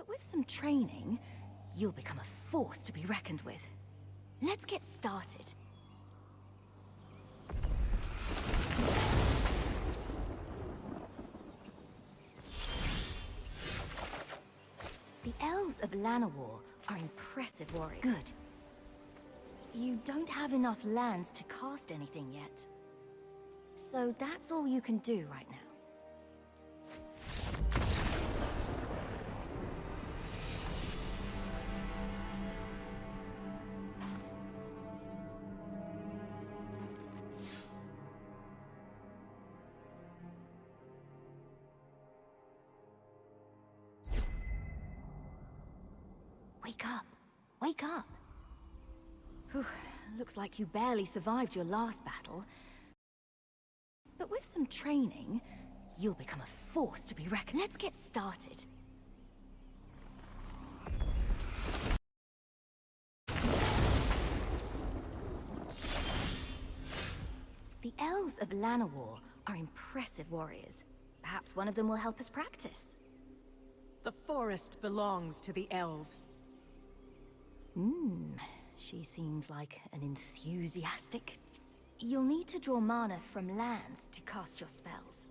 But with some training, you'll become a force to be reckoned with. Let's get started. The elves of Llanowar are impressive warriors. Good. You don't have enough lands to cast anything yet. So that's all you can do right now. Wake up! Wake up! Whew, looks like you barely survived your last battle. But with some training, you'll become a force to be reckoned. Let's get started. The elves of Llanowar are impressive warriors. Perhaps one of them will help us practice. The forest belongs to the elves. She seems like an enthusiastic... You'll need to draw mana from lands to cast your spells.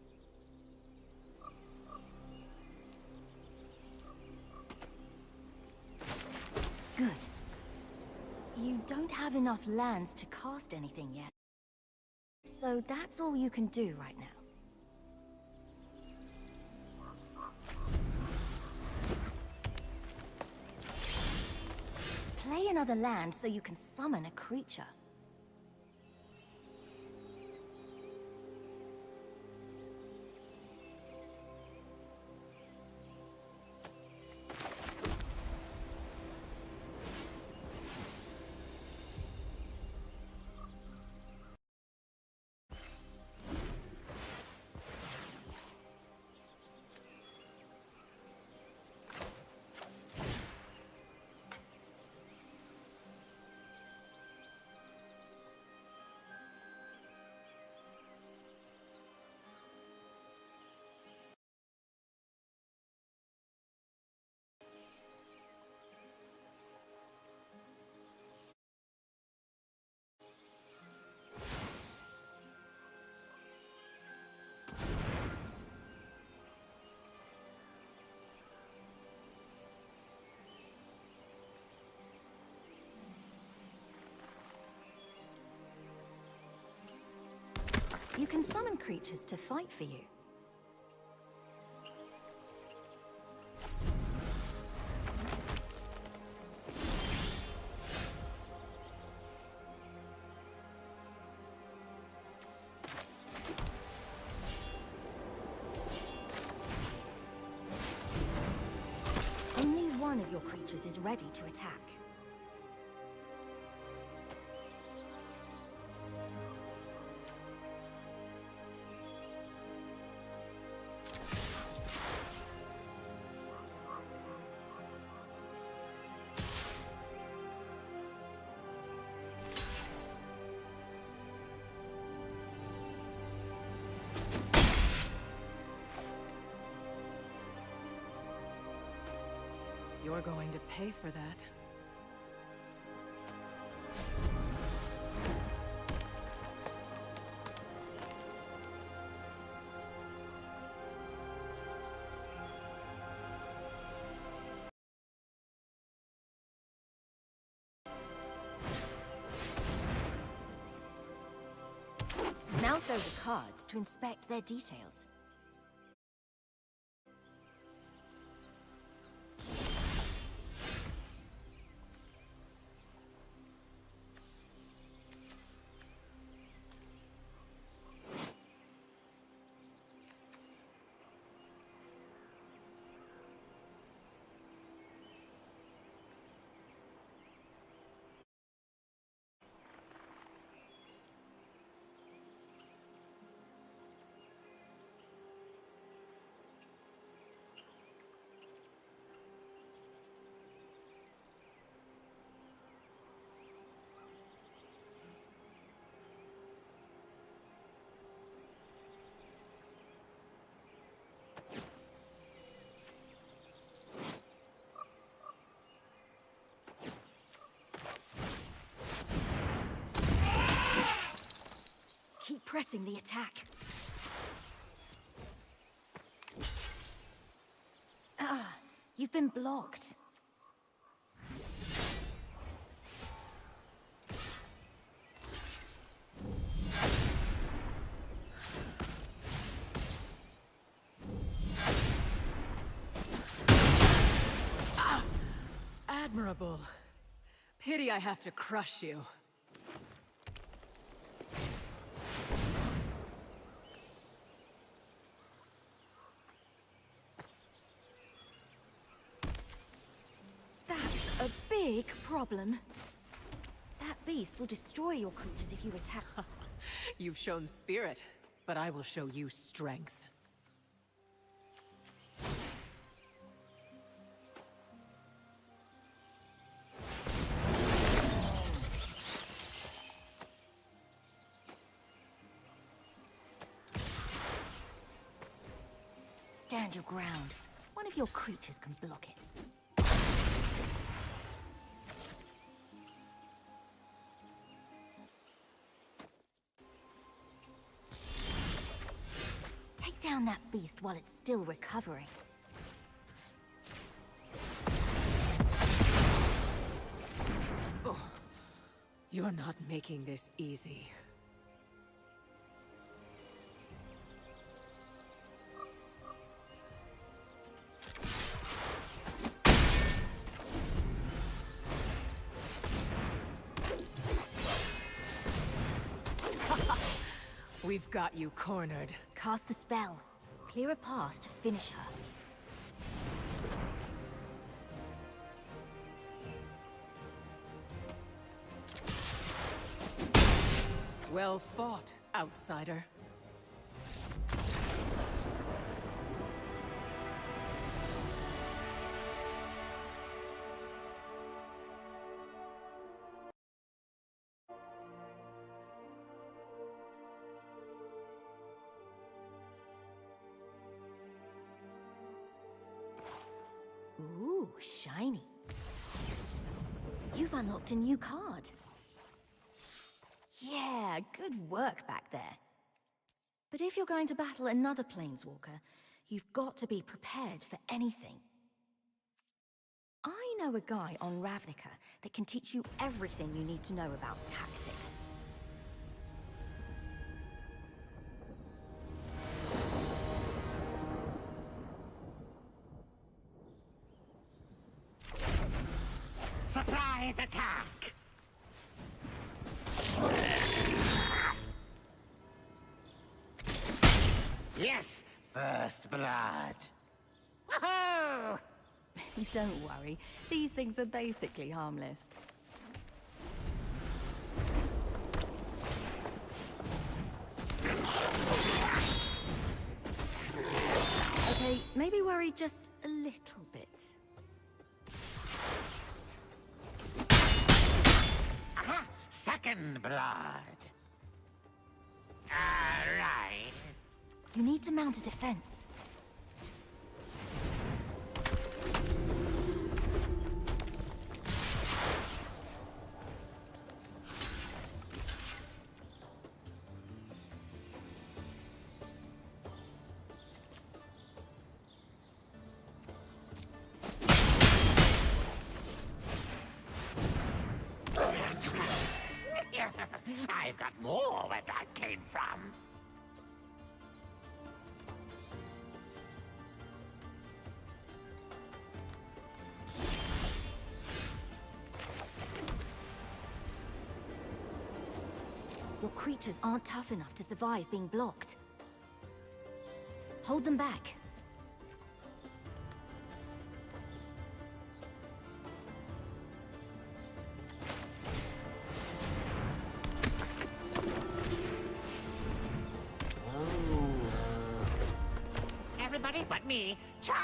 Good. You don't have enough lands to cast anything yet. So that's all you can do right now. Play another land so you can summon a creature. You can summon creatures to fight for you. Only one of your creatures is ready to attack. You're going to pay for that. Now show the cards to inspect their details. Keep pressing the attack. Ah, you've been blocked. Admirable. Pity I have to crush you. That's a big problem. That beast will destroy your creatures if you attack. You've shown spirit, but I will show you strength. Stand your ground. One of your creatures can block it. Take down that beast while it's still recovering. Oh, you're not making this easy. We've got you cornered. Cast the spell. Clear a path to finish her. Well fought, outsider. Ooh, shiny. You've unlocked a new card. Yeah, good work back there. But if you're going to battle another Planeswalker, you've got to be prepared for anything. I know a guy on Ravnica that can teach you everything you need to know about tactics. Surprise attack! Yes, first blood. Woohoo! Don't worry, these things are basically harmless. Okay, maybe worry just a little bit. Aha! Second blood. Alright. You need to mount a defense. I've got more where that came from. Your creatures aren't tough enough to survive being blocked. Hold them back. Everybody but me, charge!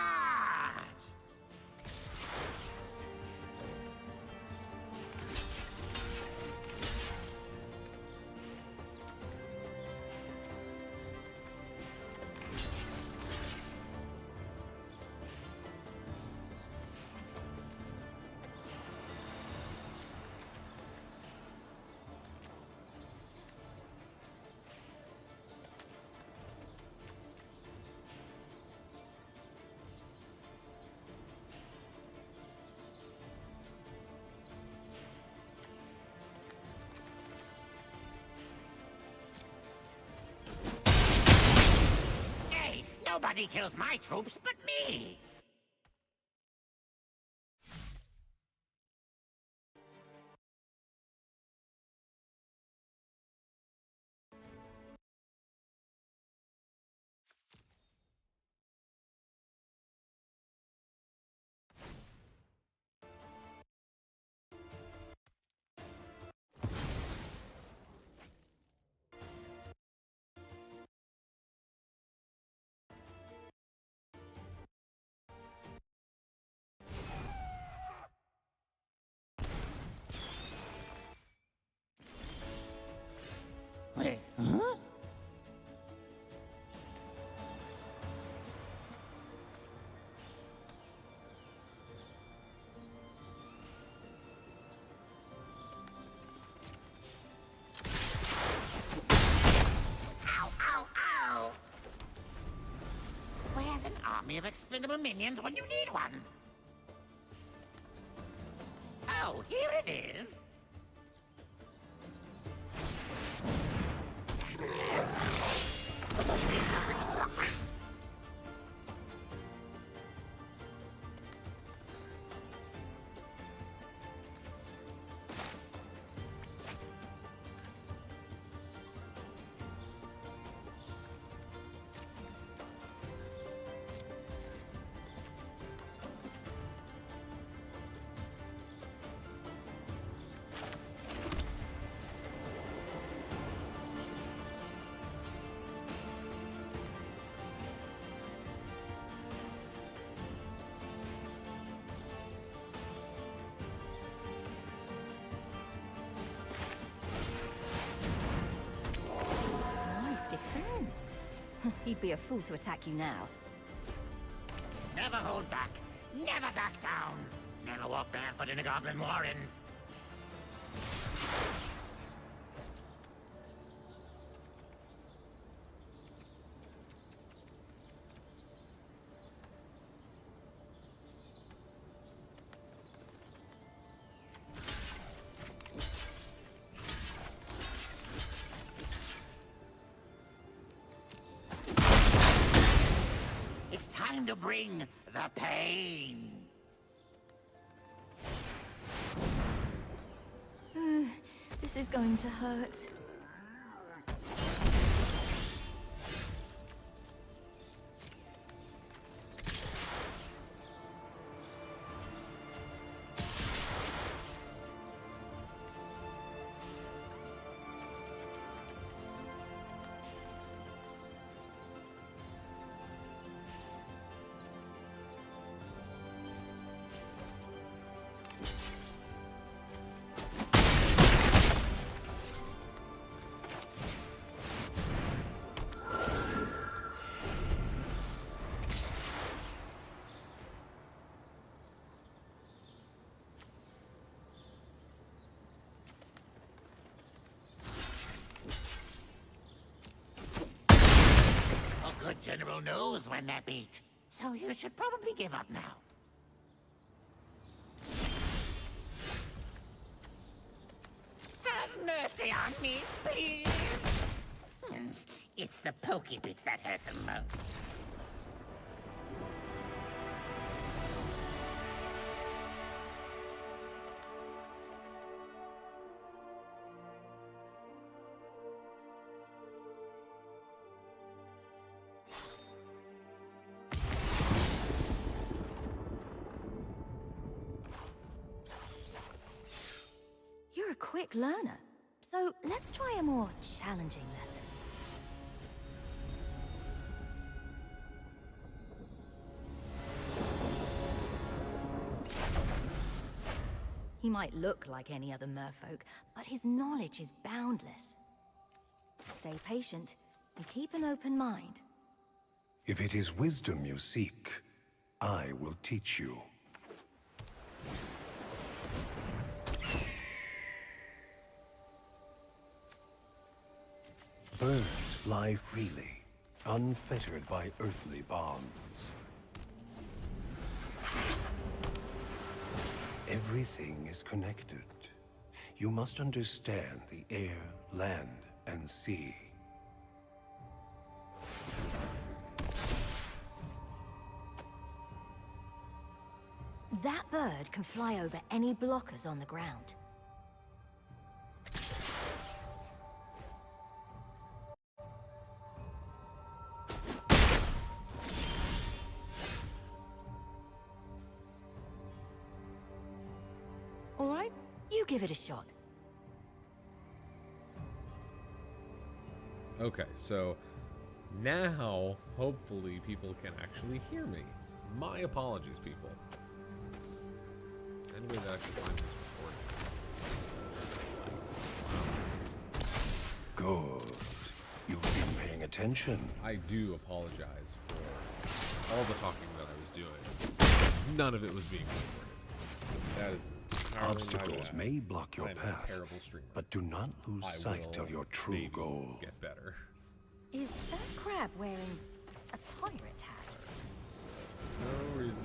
Nobody kills my troops but me! Wait, huh? Ow, ow, ow! Where's an army of expendable minions when you need one? Oh, here it is. Nice defense. He'd be a fool to attack you now. Never hold back. Never back down. Never walk barefoot in a goblin warren. It's time to bring the pain. This is going to hurt. A good general knows when they're beat, so you should probably give up now. Have mercy on me, please. It's the pokey bits that hurt the most. You're a quick learner, so let's try a more challenging lesson. He might look like any other merfolk, but his knowledge is boundless. Stay patient and keep an open mind. If it is wisdom you seek, I will teach you. Birds fly freely, unfettered by earthly bonds. Everything is connected. You must understand the air, land, and sea. That bird can fly over any blockers on the ground. All right, you give it a shot. Okay, so now hopefully people can actually hear me. My apologies, people. Anybody that actually finds this recording. Good. You've been paying attention. I do apologize for all the talking that I was doing. None of it was being recorded. That is entirely Obstacles my bad. may block your I'm path, a terrible streamer. but do not lose I sight will of your true maybe goal. get better. Is that crab wearing a pirate hat? No reason.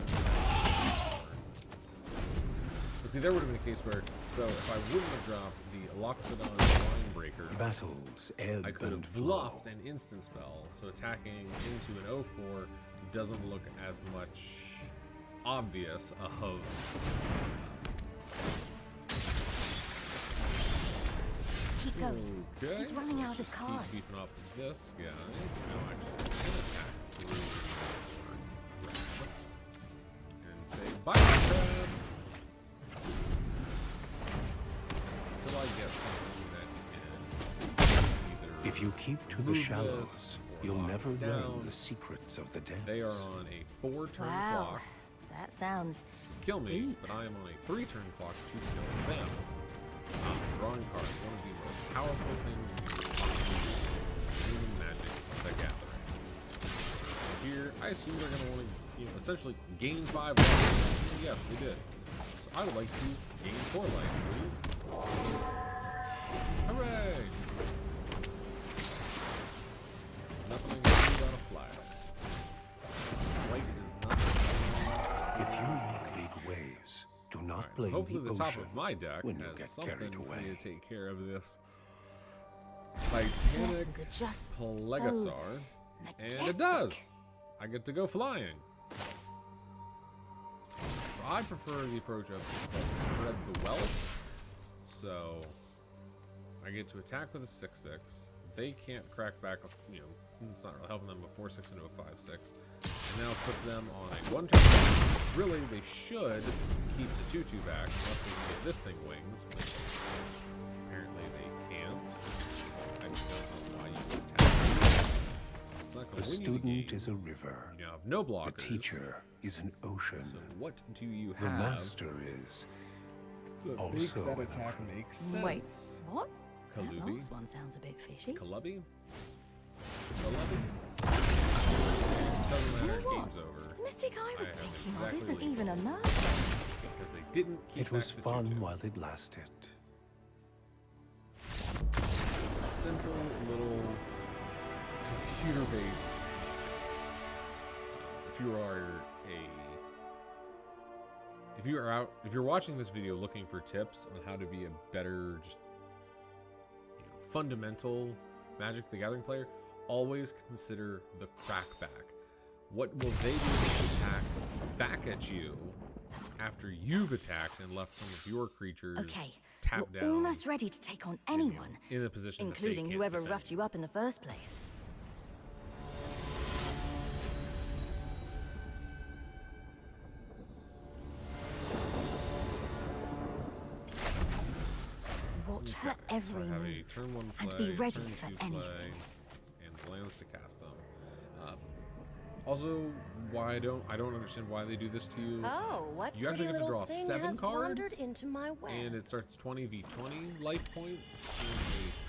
But see, there would have been a case where, so if I wouldn't have dropped the Loxodon Line Breaker, Battles ebb I could and have flow. bluffed an instant spell, so attacking into an 0-4 doesn't look as much obvious of Keep going. okay. He's running so out let's of just cards. Keep beefing up this guy. No, actually, I'm gonna attack through grab and say bye, crab. Until I get something that can either If you keep to the move shallows, this or you'll lock never it learn down. the secrets of the depths. They are on a 4-turn Wow, clock that sounds to kill me, deep. but I am on a 3-turn clock to kill them. Drawing cards, one of the most powerful things you can possibly do in Magic the Gathering. Here, I assume they're going to want to, essentially gain 5 life. Yes, they did. So I would like to gain 4 life, please. Hooray! Nothing without a flag. White is nothing. If you make big waves, do not Alright, so blame hopefully the top ocean of my deck when you has get something carried for away. me to take care of this Titanic Lessons are just Plegasaur. And it majestic. does! I get to go flying. So I prefer the approach of it's called spread the wealth. So I get to attack with a 6/6. They can't crack back a, it's not really helping them a 4/6 into a 5/6. And now it puts them on a 1-turn. Really, they should keep the 2/2 back unless they can get this thing wings, which apparently they can't. I don't know why you would attack. It's not The going to win you the student game. is a river. You now have no blockers. The teacher is an ocean. So what do you The have master is that also makes that an attack ocean. make sense? Wait, what? That Kalubi? last one sounds a bit fishy. Kalubi? Salabi? Doesn't You matter, know what? game's over. The mystic I was have thinking exactly of isn't what you even a want. murder. Because they didn't keep It was back the fun 2/2. while it lasted. Simple little computer-based mistake. If you're watching this video looking for tips on how to be a better, just fundamental Magic the Gathering player, always consider the crackback. What will they do to attack back at you after you've attacked and left some of your creatures Okay, tapped you're down? almost ready to take on anyone, In a position that they including can't whoever defend. roughed you up in the first place. Watch her Okay, every so I have a move, turn 1 play, and be ready turn for 2 anything. play, and lands to cast them. Also, why I don't understand why they do this to you. Oh, what You actually pretty get to little draw thing 7 has cards, wandered into my web. and it starts 20v20 life points in a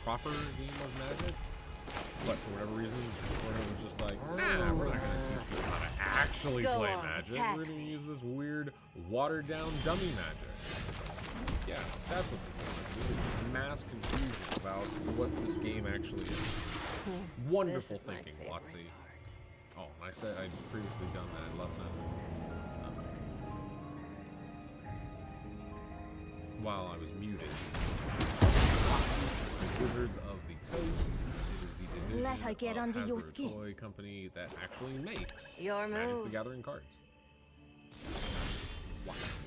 proper game of Magic. But for whatever reason, Florida was just like, nah, we're not going to teach you how to actually Go play on, Magic. attack We're going to me." use this weird, watered-down dummy Magic. Yeah, that's what they want to see. It's just mass confusion about what this game actually is. Wonderful This is my thinking, favorite Watsy. Oh, and I said I'd previously done that lesson while I was muted. Watsy from the Wizards of the Coast. It is the division Let her get of under your Hasbro skin. toy company that actually makes Your Magic the move. Gathering cards. Waxy.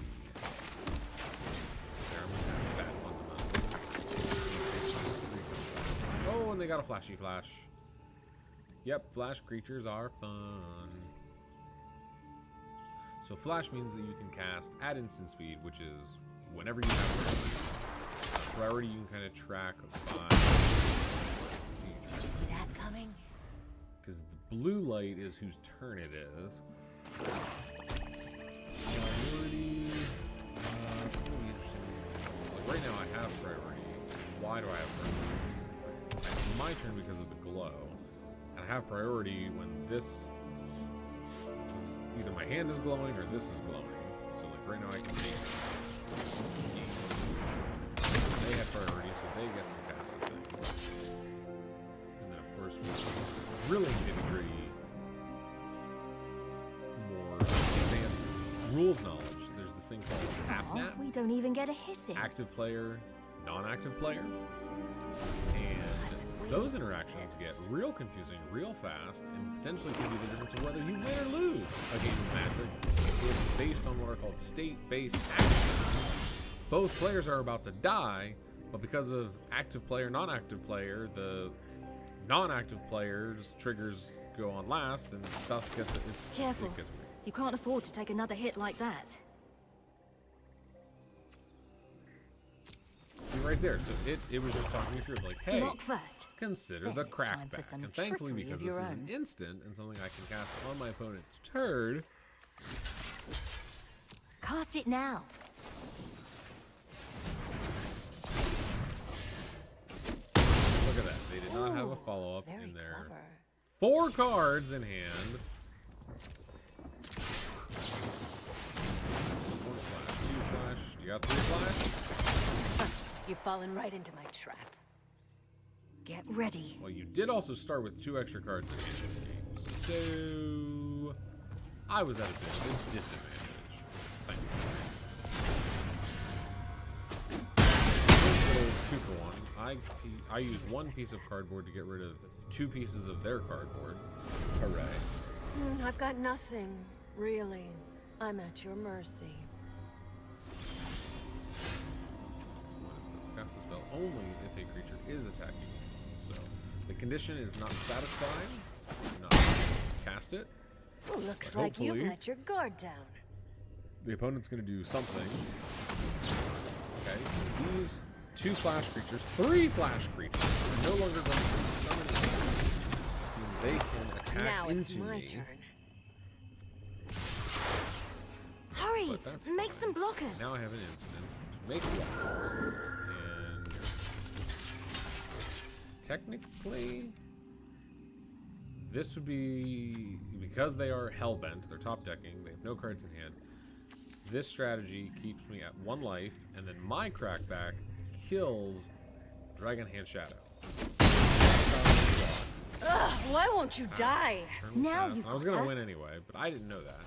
There, I'm gonna have bad fundamentals. Oh, and they got a flashy flash. Yep, flash creatures are fun. So flash means that you can cast at instant speed, which is whenever you have priority. Priority you can kind of track by... Did you see that coming? Because the blue light is whose turn it is. Priority... it's going to be interesting. So like right now I have priority. Why do I have priority? It's my turn because of the glow. And I have priority when this... either my hand is glowing or this is glowing. So like right now I can make... They have priority, so they get to cast a thing. And then of course, for really nitty-gritty, more advanced rules knowledge, there's this thing called AppNap. We don't even get a hit in. Active player, non-active player. And those interactions get real confusing real fast and potentially can be the difference of whether you win or lose a game of Magic. It's based on what are called state-based actions. Both players are about to die, but because of active player, non-active player, the non-active player's triggers go on last, and thus gets it. Careful. It gets weird. You can't afford to take another hit like that. See right there. So it was just talking me through like, hey, Lock first. consider Then the it's time for crackback. some And thankfully, trickery because of this your is own. instant and something I can cast on my opponent's turn. Cast it now. Look at that. They did not have a follow-up in there. 4 cards in hand. 1 flash, 2 flash. Do you got 3 flash? You've fallen right into my trap. Get ready. Well, you did also start with 2 extra cards in hand this game. So I was at a bit of a disadvantage. Thankfully. 2 for 1. I used 1 piece of cardboard to get rid of 2 pieces of their cardboard. Hooray. I've got nothing, really. I'm at your mercy. Let's cast a spell only if a creature is attacking you. So the condition is not satisfying, so do not cast it. Well, looks But like you've hopefully- let your guard down. The opponent's going to do something. Okay, so these 2 flash creatures, 3 flash creatures, are no longer going to be summoned. Which means they can attack Now it's into my me. turn. Hurry! But that's Make fine. some blockers. Now I have an instant to make blockers. And technically, this would be, because they are hellbent, they're top decking, they have no cards in hand. This strategy keeps me at 1 life, and then my crackback kills Dragon Hand Shadow. Ugh, why won't you die? Turn Now pass. you've I was got gonna her. win anyway, but I didn't know that.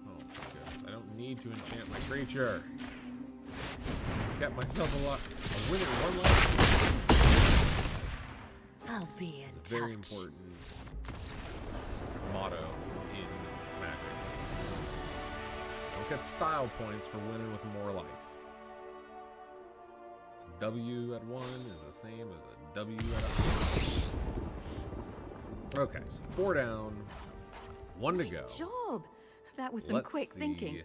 Oh my goodness, I don't need to enchant my creature. Kept myself alive. A win at 1 life. I'll be in It's a touch. very important motto in Magic. Don't get style points for winning with more life. A W at 1 is the same as a W at a... Okay, so 4 down, 1 to go. Nice job. That was some Let's quick see thinking.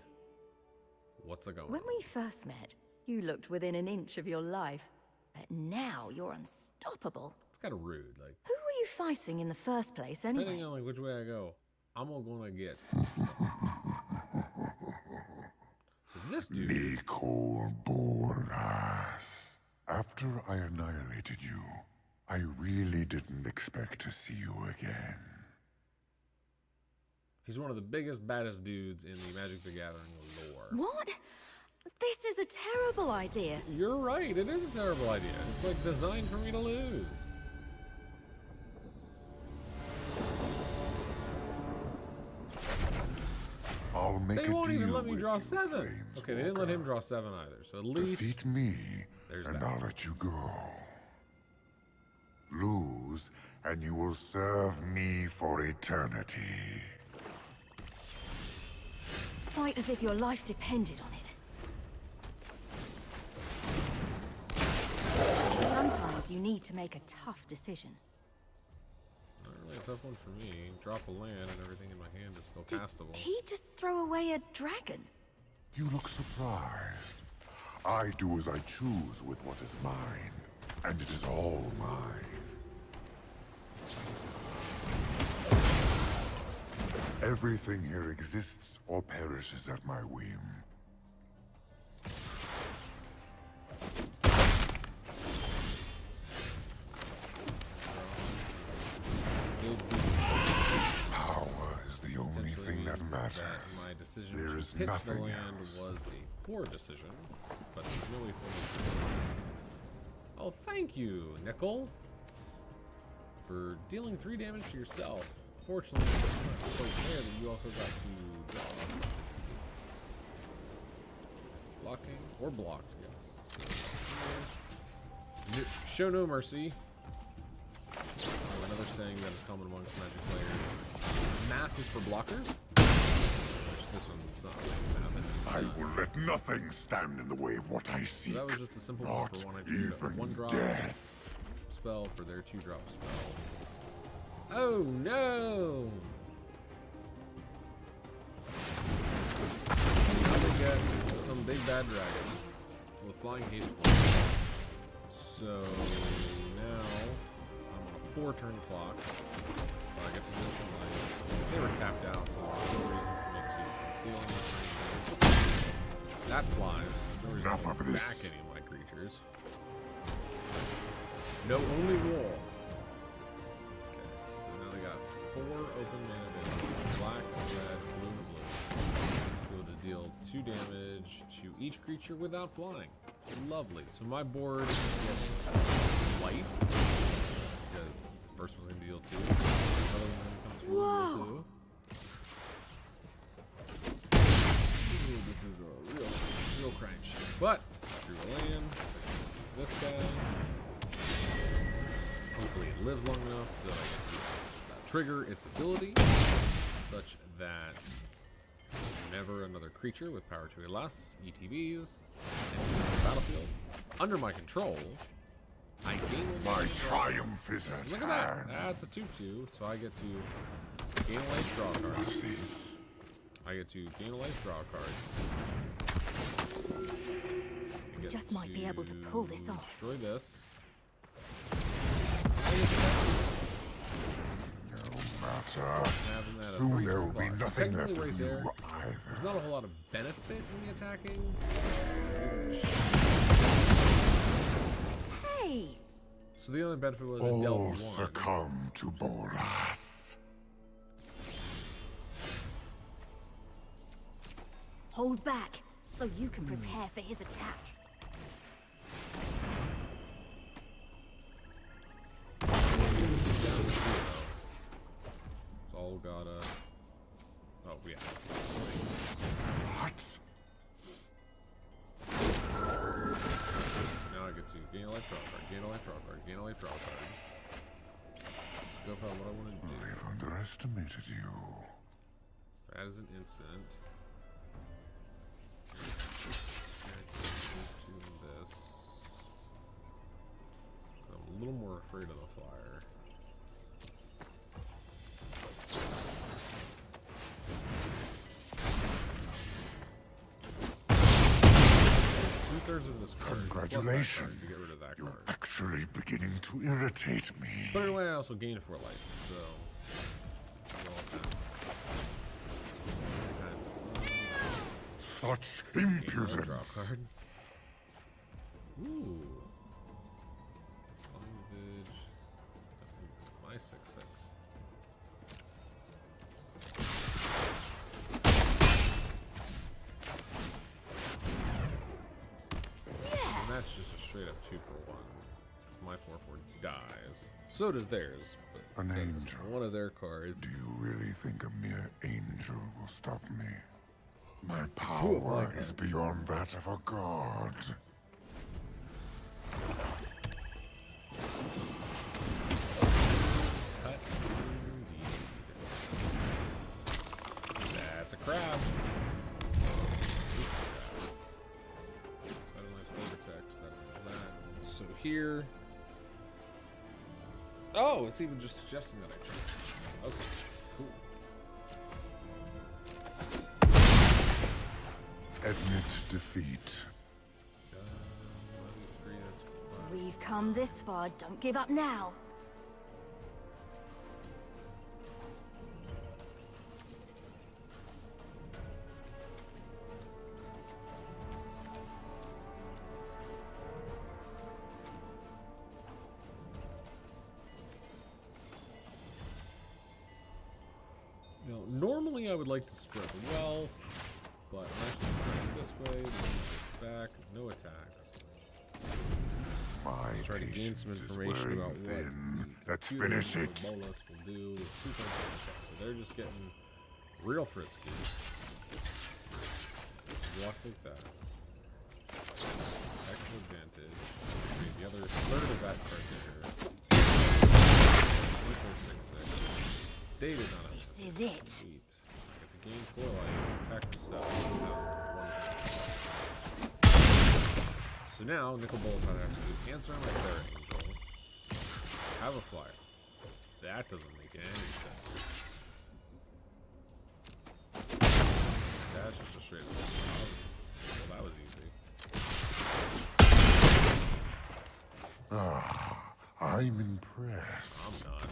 what's going When on. we first met, you looked within an inch of your life. But now you're unstoppable. It's kind of rude. Like, Who were you fighting in the first place, anyway? depending on like which way I go, I'm gonna get. So this dude, Nicole Bolas. After I annihilated you, I really didn't expect to see you again. he's one of the biggest, baddest dudes in the Magic the Gathering lore. What? This is a terrible idea. You're right. It is a terrible idea. It's like designed for me to lose. I'll make They a won't even deal let me with draw you, 7. Okay, they didn't let him draw 7 either. So at least Defeat me, there's and that. I'll let you go. Lose, and you will serve me for eternity. fight as if your life depended on it. Sometimes you need to make a tough decision. Not really a tough one for me. Drop a land and everything in my hand is still castable. He just throw away a dragon? You look surprised. I do as I choose with what is mine, and it is all mine. Everything here exists or perishes at my whim. Power is the only thing that matters. My decision There to is pitch the nothing land else. was a poor decision, but there's no way for me to. Oh, thank you, Nickel, for dealing 3 damage to yourself. Fortunately, it's not quite fair that you also got to draw. Blocking or blocked, yes. So, show no mercy. Another saying that is common amongst Magic players. Math is for blockers. Which this one's not really math. I will let nothing stand in the way of what I seek. So that was just a simple one Not for one I drew. even 1-drop death. spell for their 2-drop spell. Oh no! Now they get some big bad dragon. So the flying haste force. So now I'm on a 4-turn clock. So I get to do some life. They were tapped out, so there's no reason for me to conceal anything. That flies. No reason Enough to of this. back any of my creatures. No, only wall. Okay, so now they got 4 open mana available. Black, red, blue, and blue. Able to deal 2 damage to each creature without flying. Lovely. So my board gets white. Because the first one's going to deal 2. The other one's going to come through and deal 2. Ooh, this is a real crunch. But, drew a land. This guy. Hopefully it lives long enough so that I get to trigger its ability, such that whenever another creature with power 2 or less, ETBs, enters the battlefield under my control, I gain one My life. triumph is at Look at that. hand. That's a 2/2, so I get to gain a life, draw a card. What's this? I get to gain a life, draw a card. I get Just might be able to pull this off. Destroy this. No matter. Having that Soon 3 there will be blocks. nothing left Technically of right you there, either. there's not a whole lot of benefit in the attacking. Hey! So the only benefit was it dealt All 1. succumb to Bolas. Hold back, so you can prepare for his attack. It's all gotta. Oh yeah. What? Now I get to gain a life, draw a card, gain a life, draw a card, gain a life, draw a card. Scope out what I want to do. I've underestimated you. That is an instant. These 2 and this. I'm a little more afraid of the flyer. Two-thirds of this card. plus that card Congratulations. to get rid of that You're card. actually beginning to irritate me. But anyway, I also gained 4 life, so. Such Draw a impudence. card. Ooh. Cleavage. My 6/6. And that's just a straight up 2 for 1. My 4/4 dies. So does theirs. But An that's angel. one of their cards. Do you really think a mere angel will stop me? My Two of my power cards. is beyond that of a god. Cut indeed. That's a crab. here. Oh, it's even just suggesting that I change. Okay, cool. Admit defeat. 3, that's 5. We've come this far. Don't give up now. Now, normally I would like to spread the wealth, but I'm actually trying it this way, move this back, no attacks. My Try to gain some patience is information wearing about thin. what Let's the finish Cuban it. bolus will do. There's 2 things. Okay, so they're just getting real frisky. Block like that. Technical advantage. See, the other third of that card there. 6/6. Data not up. This is it. Sweet. I get to gain 4 life. Attack yourself. So now, Nicol Bolas has to answer my Sarah Angel. Have a flyer. That doesn't make any sense. That's just a straight up. Well, that was easy. Ah, I'm impressed. I'm not.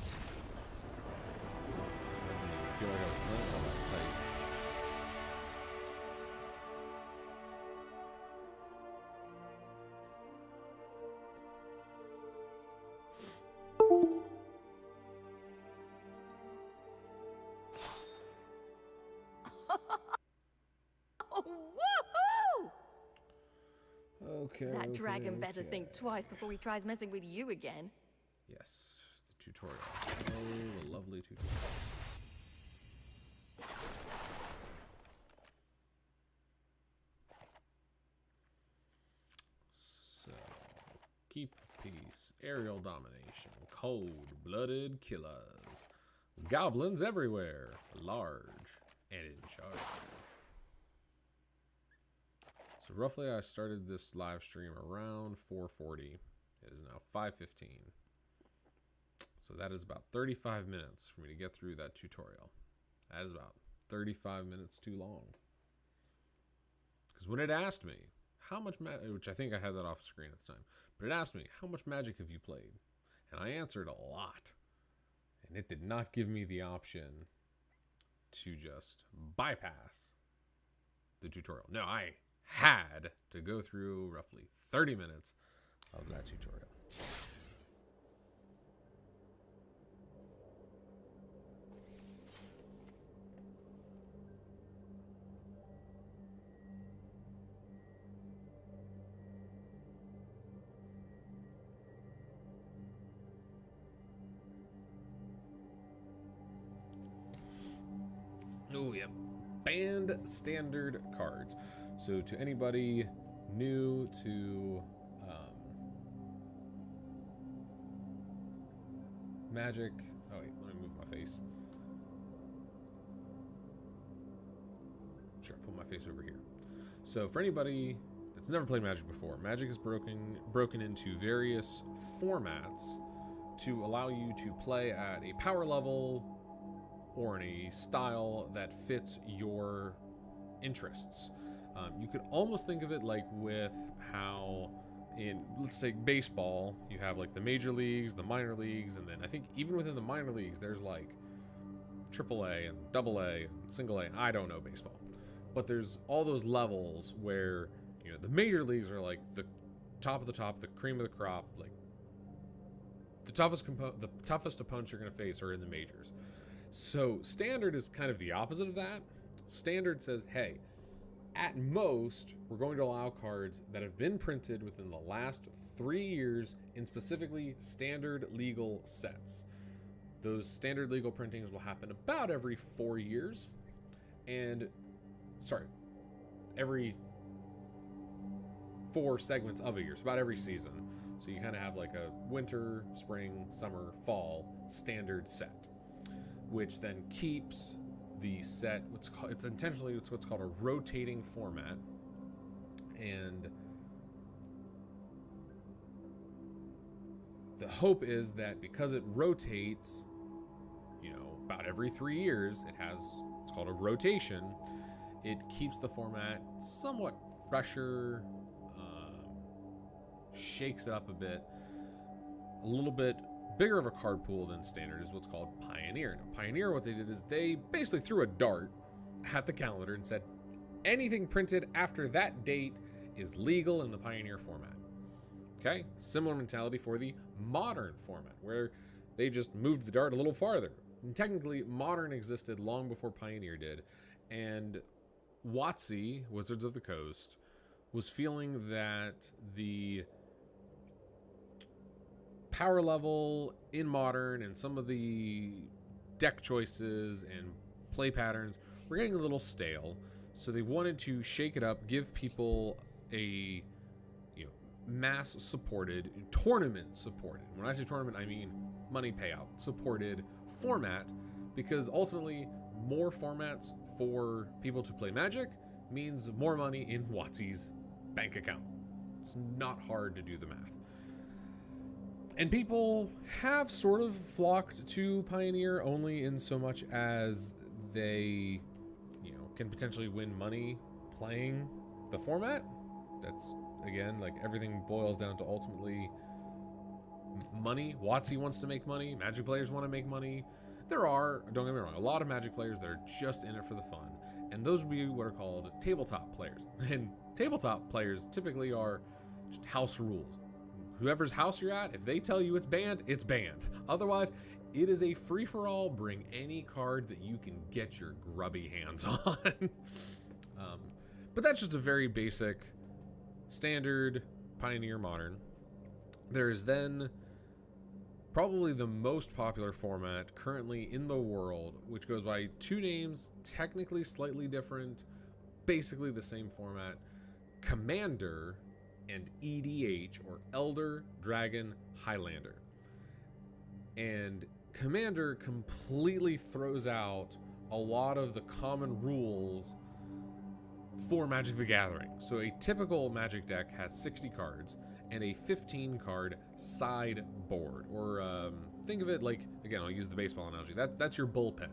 I feel like I was playing all that tight. Oh, woohoo! Okay. That dragon better think twice before he tries messing with you again. Yes, the tutorial. Oh, the lovely tutorial. So, keep peace, aerial domination, cold-blooded killers, goblins everywhere, large and in charge. So roughly I started this live stream around 4:40. It is now 5:15. So that is about 35 minutes for me to get through that tutorial. That is about 35 minutes too long. Because when it asked me, how much magic, which I think I had that off screen at the time, but it asked me, how much magic have you played? And I answered a lot. And it did not give me the option to just bypass the tutorial. No, I had to go through roughly 30 minutes of that tutorial. Oh, yeah. Banned standard cards. So to anybody new to Magic. Oh, wait. Let me move my face. Sure, put my face over here. So for anybody that's never played Magic before, Magic is broken into various formats to allow you to play at a power level or in a style that fits your interests. You could almost think of it like with how in, let's take baseball, you have like the major leagues, the minor leagues, and then I think even within the minor leagues, there's like AAA and AA and single A, and I don't know baseball. But there's all those levels where, you know, the major leagues are like the top of the top, the cream of the crop, like the toughest opponents you're going to face are in the majors. So standard is kind of the opposite of that. Standard says, hey, at most, we're going to allow cards that have been printed within the last 3 years in specifically standard legal sets. Those standard legal printings will happen about every 4 years. And, sorry, every 4 segments of a year, so about every season. So you kind of have like a winter, spring, summer, fall standard set, which then keeps the set, it's intentionally what's called a rotating format, and the hope is that because it rotates, you know, about every 3 years, it's called a rotation. It keeps the format somewhat fresher, shakes it up a bit, a little bit bigger of a card pool than standard is what's called Pioneer. Now, Pioneer, what they did is they basically threw a dart at the calendar and said, anything printed after that date is legal in the Pioneer format. Okay, similar mentality for the Modern format, where they just moved the dart a little farther. And technically, Modern existed long before Pioneer did, and WotC, Wizards of the Coast, was feeling that the power level in Modern and some of the deck choices and play patterns were getting a little stale, so they wanted to shake it up, give people a mass supported, tournament supported. When I say tournament, I mean money payout supported format, because ultimately more formats for people to play Magic means more money in WotC's bank account. It's not hard to do the math. And people have sort of flocked to Pioneer only in so much as they, can potentially win money playing the format. That's, again, like everything boils down to ultimately money. WotC wants to make money. Magic players want to make money. There are, don't get me wrong, a lot of Magic players that are just in it for the fun. And those would be what are called tabletop players. And tabletop players typically are just house rules. Whoever's house you're at, if they tell you it's banned, it's banned. Otherwise, it is a free-for-all. Bring any card that you can get your grubby hands on. But that's just a very basic, standard Pioneer Modern. There is then probably the most popular format currently in the world, which goes by two names, technically slightly different, basically the same format: Commander and EDH, or Elder Dragon Highlander. And Commander completely throws out a lot of the common rules for Magic the Gathering. So a typical Magic deck has 60 cards and a 15 card sideboard, or think of it like, again, I'll use the baseball analogy, that's your bullpen.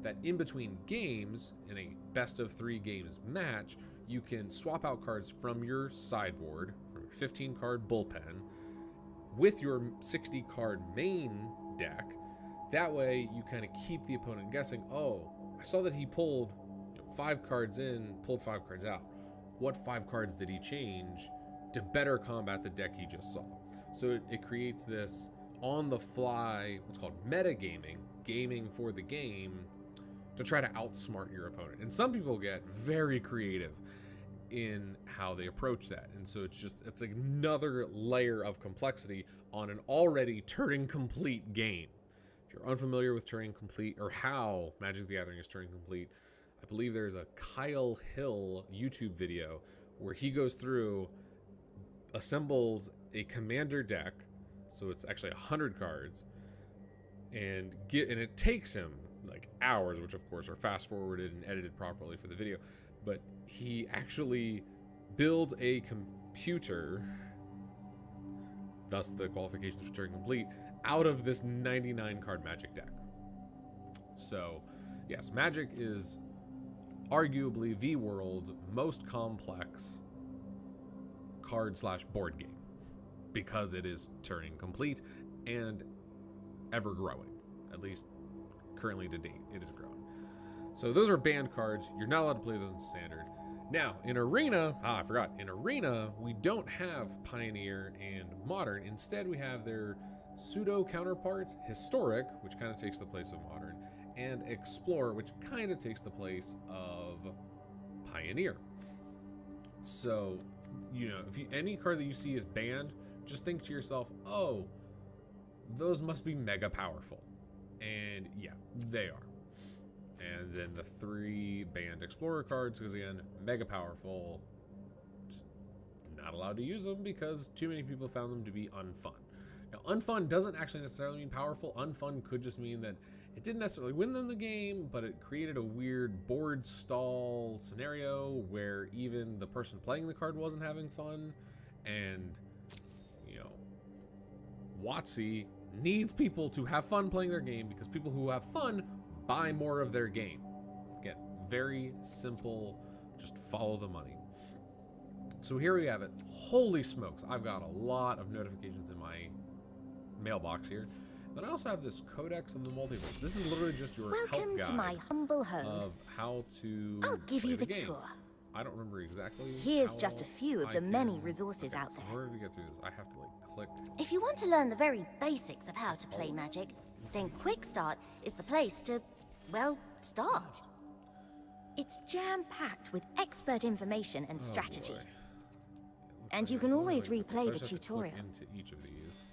That in between games, in a best of 3 games match, you can swap out cards from your sideboard, from your 15 card bullpen, with your 60 card main deck. That way you kind of keep the opponent guessing, oh, I saw that he pulled 5 cards in, pulled 5 cards out. What 5 cards did he change to better combat the deck he just saw? So it creates this on the fly, what's called metagaming, gaming for the game, to try to outsmart your opponent. And some people get very creative in how they approach that. And so it's another layer of complexity on an already Turing complete game. If you're unfamiliar with Turing complete, or how Magic the Gathering is Turing complete, I believe there's a Kyle Hill YouTube video where he goes through, assembles a Commander deck, so it's actually 100 cards, and it takes him like hours, which of course are fast forwarded and edited properly for the video, but he actually builds a computer, thus the qualifications for Turing complete, out of this 99 card Magic deck. So yes, Magic is arguably the world's most complex card/board game, because it is Turing complete and ever growing. At least currently to date, it is growing. So those are banned cards. You're not allowed to play those in standard. Now, in Arena, I forgot. In Arena, we don't have Pioneer and Modern. Instead, we have their pseudo counterparts, Historic, which kind of takes the place of Modern, and Explorer, which kind of takes the place of Pioneer. So, if any card that you see is banned, just think to yourself, oh, those must be mega powerful. And yeah, they are. And then the 3 banned Explorer cards, because again, mega powerful, just not allowed to use them because too many people found them to be unfun. Now, unfun doesn't actually necessarily mean powerful. Unfun could just mean that it didn't necessarily win them the game, but it created a weird board stall scenario where even the person playing the card wasn't having fun. And, WotC needs people to have fun playing their game because people who have fun buy more of their game. Again, very simple, just follow the money. So here we have it. Holy smokes, I've got a lot of notifications in my mailbox here. Then I also have this Codex of the Multiverse. This is literally just your help Welcome guide to my humble home. of how to I'll give play you the game. tour. I don't remember exactly. Here's how just a few of I the many can- resources okay, out so there. in order to get through this, I have to like click. If you want to learn the very basics of how to play Magic, then Quick Start is the place to, well, start. It's jam-packed with expert information and strategy. Oh boy. And you Okay, can so always like, replay so I the just have to click tutorial. into each of these.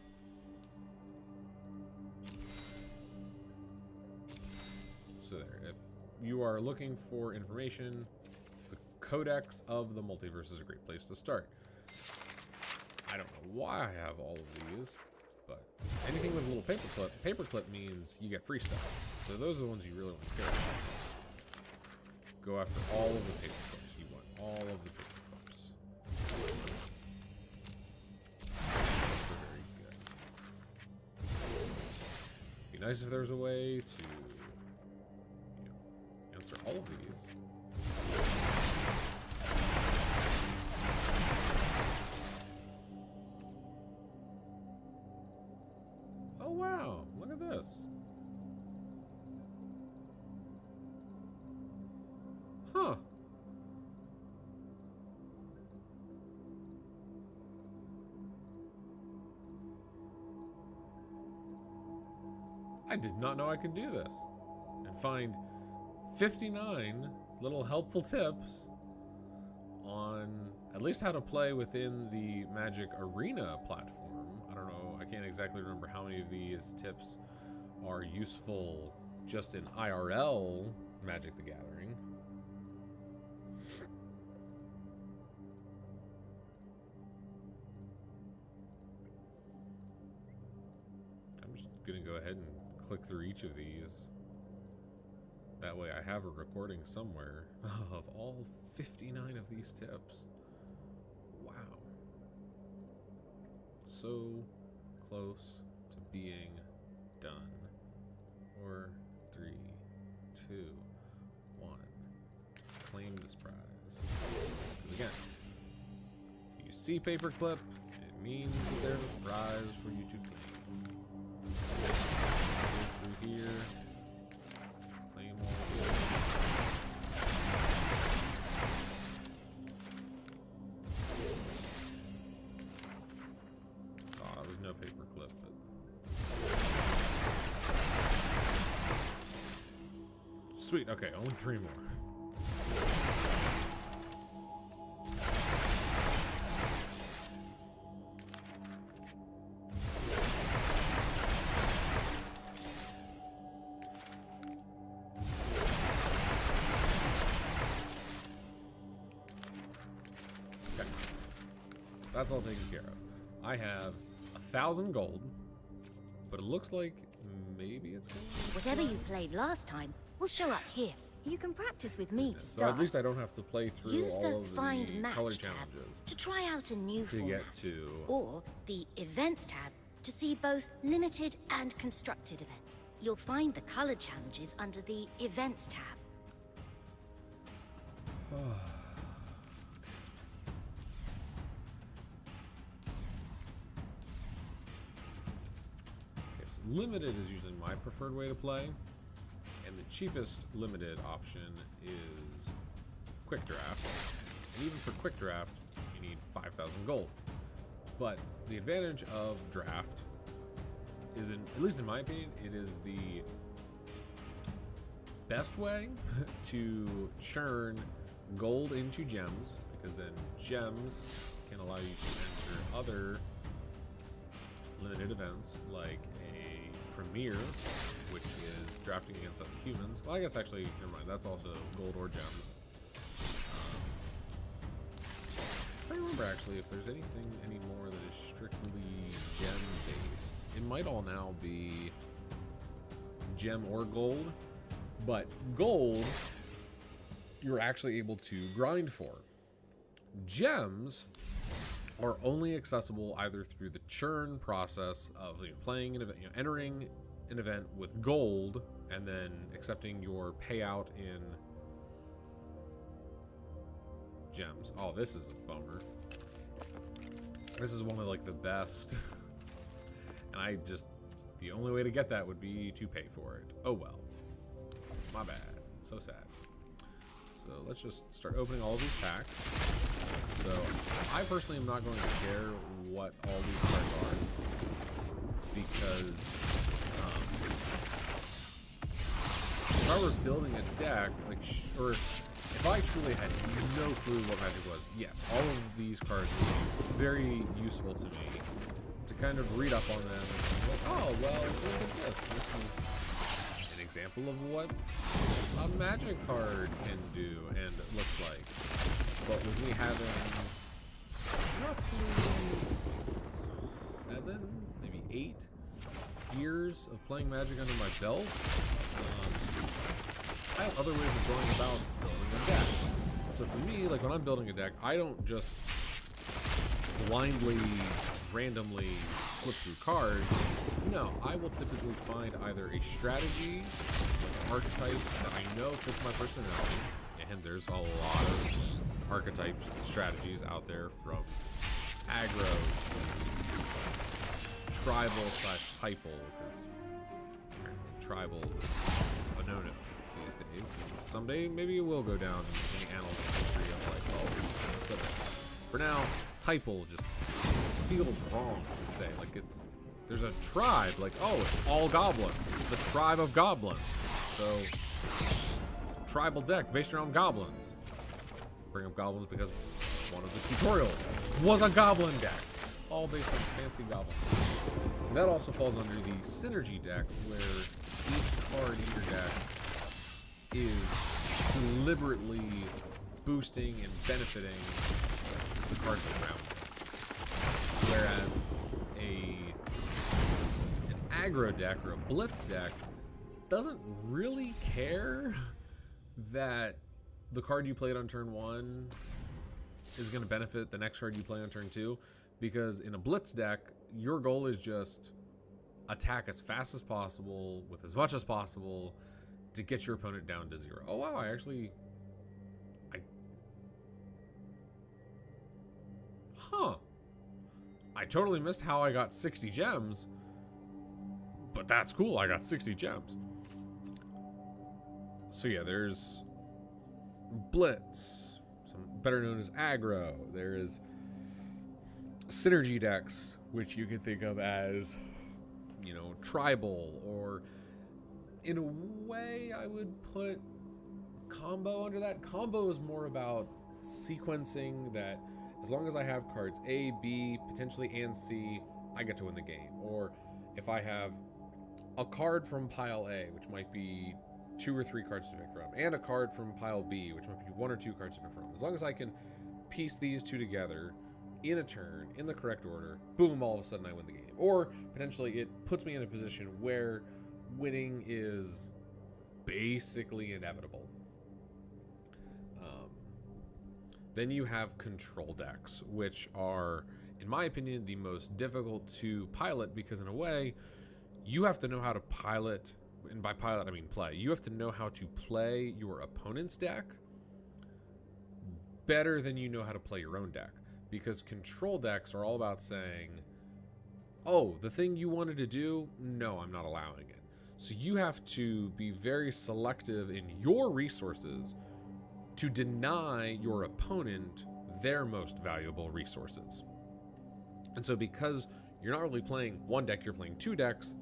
So there, if you are looking for information, the Codex of the Multiverse is a great place to start. I don't know why I have all of these, but anything with a little paperclip, paperclip means you get free stuff. So those are the ones you really want to care about. Go after all of the paperclips. You want all of the paperclips. They're very good. Be nice if there was a way to, answer all of these. Oh wow, look at this. Huh. I did not know I could do this. And find 59 little helpful tips on at least how to play within the Magic Arena platform. I don't know, I can't exactly remember how many of these tips are useful just in IRL Magic the Gathering. I'm just gonna go ahead and click through each of these. That way I have a recording somewhere of all 59 of these tips. Wow. So close to being done. 4, 3, 2, 1. Claim this prize. 'Cause again, if you see paperclip, it means that there's a prize for you to claim. Go through here. Claim all of these. Oh, there was no paperclip, but sweet. Okay, only 3 more. Okay, that's all taken care of. I have 1,000 gold, but it looks like maybe it's going to... Whatever you played last time will show up here. You can practice with me to So start. at least I don't have to play through Use all the of Find the Match color tab challenges to try out a new to format. get to... Or the Events tab to see both limited and constructed events. You'll find the color challenges under the Events tab. Okay, so limited is usually my preferred way to play, and the cheapest limited option is quick draft. And even for quick draft, you need 5,000 gold. But the advantage of draft is, at least in my opinion, it is the best way to churn gold into gems, because then gems can allow you to enter other limited events like a premiere, which is drafting against other humans. Well, I guess actually, never mind, that's also gold or gems. I'm trying to remember actually if there's anything anymore that is strictly gem based. It might all now be gem or gold, but gold you're actually able to grind for. Gems are only accessible either through the churn process of playing an event, entering an event with gold and then accepting your payout in gems. Oh, this is a bummer. This is one of like the best. And the only way to get that would be to pay for it. Oh well. My bad. So sad. So let's just start opening all of these packs. So I personally am not going to care what all these cards are, because if I were building a deck, like, or if I truly had no clue what Magic was, yes, all of these cards would be very useful to me to kind of read up on them and be like, oh, well, look at this. This is an example of what a Magic card can do and looks like. But with me having roughly 7, maybe 8 years of playing Magic under my belt, I have other ways of going about building a deck. So for me, like when I'm building a deck, I don't just blindly, randomly flip through cards. No, I will typically find either a strategy, like an archetype that I know fits my personality, and there's a lot of archetypes and strategies out there, from aggro, tribal / typal, because tribal is a no-no these days. Someday maybe it will go down in the annals of history of like, oh, so for now, typal just feels wrong to say. Like there's a tribe, like, oh, it's all goblins. It's the tribe of goblins. So tribal deck based around goblins. Bring up goblins because one of the tutorials was a goblin deck, all based on fancy goblins. And that also falls under the synergy deck, where each card in your deck is deliberately boosting and benefiting the cards around it. Whereas an aggro deck or a blitz deck doesn't really care that the card you played on turn 1 is going to benefit the next card you play on turn 2, because in a blitz deck, your goal is just attack as fast as possible with as much as possible to get your opponent down to 0. Oh wow, I totally missed how I got 60 gems, but that's cool, I got 60 gems. So yeah, there's blitz, better known as aggro. There is synergy decks, which you can think of as, tribal, or in a way I would put combo under that. Combo is more about sequencing that as long as I have cards A, B, potentially and C, I get to win the game. Or if I have a card from pile A, which might be 2 or 3 cards to pick from, and a card from pile B, which might be 1 or 2 cards to pick from. As long as I can piece these two together in a turn, in the correct order, boom, all of a sudden I win the game. Or potentially it puts me in a position where winning is basically inevitable. Then you have control decks, which are, in my opinion, the most difficult to pilot, because in a way, you have to know how to pilot, and by pilot I mean play. You have to know how to play your opponent's deck better than you know how to play your own deck. Because control decks are all about saying, oh, the thing you wanted to do, no, I'm not allowing it. So you have to be very selective in your resources to deny your opponent their most valuable resources. And so because you're not really playing one deck, you're playing 2 decks,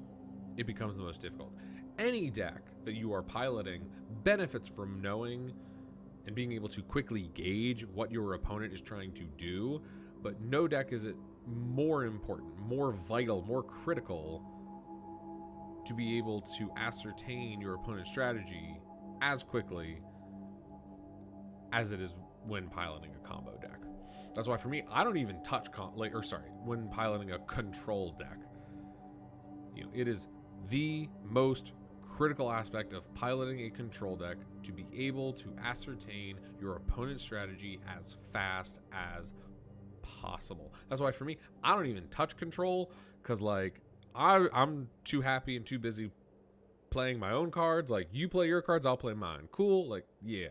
it becomes the most difficult. Any deck that you are piloting benefits from knowing and being able to quickly gauge what your opponent is trying to do, but no deck is it more important, more vital, more critical to be able to ascertain your opponent's strategy as quickly as it is when piloting a combo deck. That's why for me, I don't even touch when piloting a control deck. It is the most critical aspect of piloting a control deck to be able to ascertain your opponent's strategy as fast as possible. That's why for me, I don't even touch control, because like I'm too happy and too busy playing my own cards. Like, you play your cards, I'll play mine. Cool, like, yeah.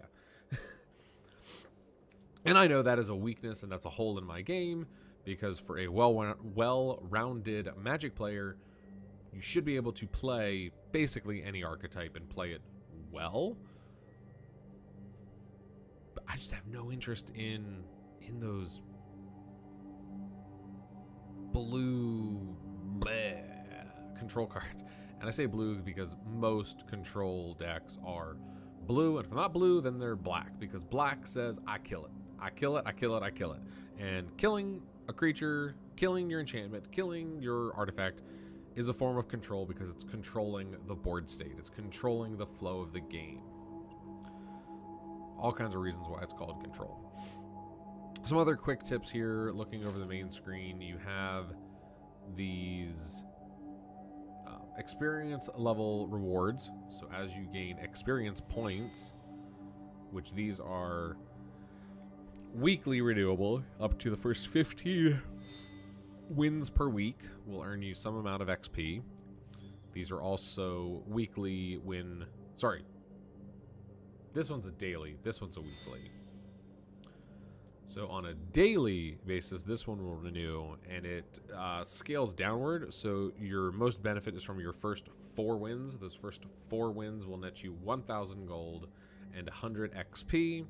And I know that is a weakness and that's a hole in my game, because for a well-rounded Magic player, you should be able to play basically any archetype and play it well. But I just have no interest in those blue bleh control cards. And I say blue because most control decks are blue, and if they're not blue, then they're black, because black says I kill it. I kill it, I kill it, I kill it. And killing a creature, killing your enchantment, killing your artifact is a form of control, because it's controlling the board state. It's controlling the flow of the game. All kinds of reasons why it's called control. Some other quick tips here, looking over the main screen, you have these experience level rewards. So as you gain experience points, which these are weekly renewable, up to the first 15 wins per week will earn you some amount of XP. These are also weekly win. Sorry, this one's a daily, this one's a weekly. So on a daily basis, this one will renew, and it scales downward. So your most benefit is from your first 4 wins. Those first 4 wins will net you 1,000 gold and 100 XP.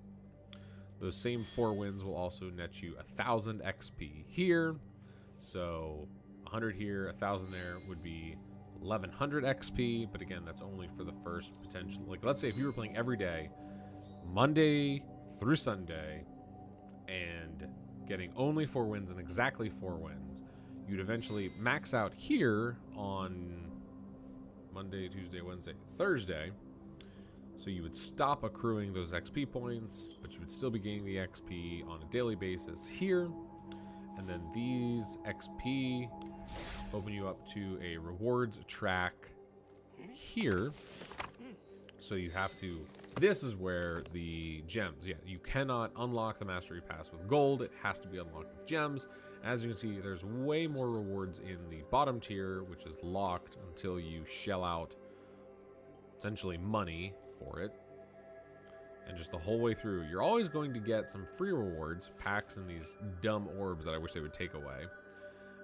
Those same 4 wins will also net you 1,000 XP here. So 100 here, 1,000 there would be 1,100 XP. But again, that's only for the first potential. Like, let's say if you were playing every day, Monday through Sunday, and getting only 4 wins and exactly 4 wins, you'd eventually max out here on Monday, Tuesday, Wednesday, Thursday. So you would stop accruing those XP points, but you would still be gaining the XP on a daily basis here. And then these XP open you up to a rewards track here. So you have to, this is where the gems, yeah, you cannot unlock the Mastery Pass with gold. It has to be unlocked with gems. As you can see, there's way more rewards in the bottom tier, which is locked until you shell out essentially money for it. And just the whole way through, you're always going to get some free rewards, packs, and these dumb orbs that I wish they would take away,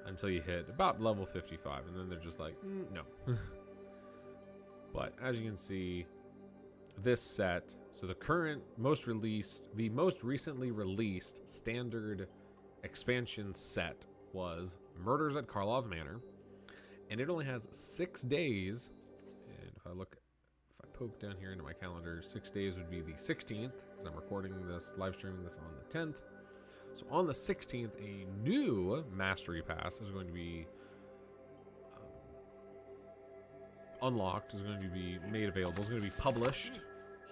until you hit about level 55, and then they're just like, no. But as you can see, this set, so the most recently released standard expansion set was Murders at Karlov Manor, and it only has 6 days. And if I poke down here into my calendar, 6 days would be the 16th, because I'm recording this, live streaming this on the 10th. So on the 16th, a new Mastery Pass is going to be unlocked, is going to be made available, is going to be published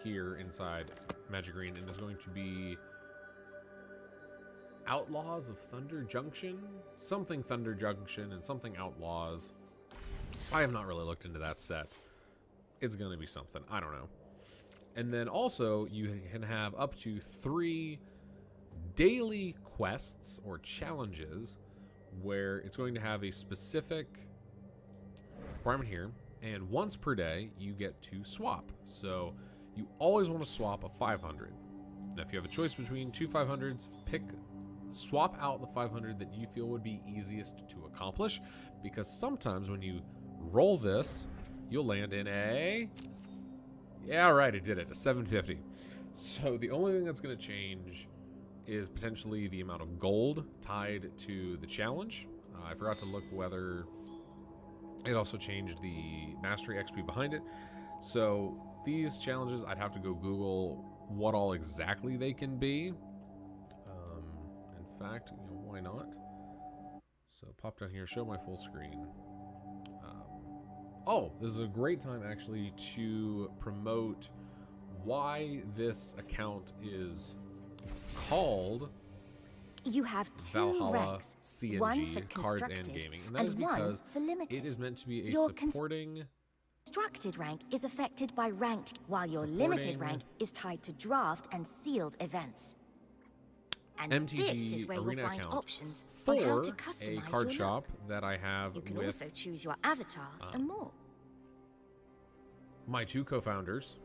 here inside Magic Green, and is going to be Outlaws of Thunder Junction, something Thunder Junction and something Outlaws. I have not really looked into that set. It's going to be something, I don't know. And then also you can have up to 3 daily quests or challenges where it's going to have a specific requirement here, and once per day you get to swap. So you always want to swap a 500. Now if you have a choice between 2 500s, swap out the 500 that you feel would be easiest to accomplish, because sometimes when you roll this, you'll land in a, yeah, right, it did it, a 750. So the only thing that's going to change is potentially the amount of gold tied to the challenge. I forgot to look whether it also changed the mastery XP behind it. So these challenges, I'd have to go Google what all exactly they can be. In fact, you know, why not? So pop down here, show my full screen. Oh, this is a great time actually to promote why this account is called You have 2 Valhalla ranks, C&G, one for cards and constructed gaming. And that is one because for limited. it is meant to be a Your supporting... Constructed rank is affected by ranked, while your limited rank is tied to draft and sealed events. And this is MTG where you'll Arena find account options on how for to a customize card your shop look. that I have You can with also choose your avatar and more. my 2 co-founders.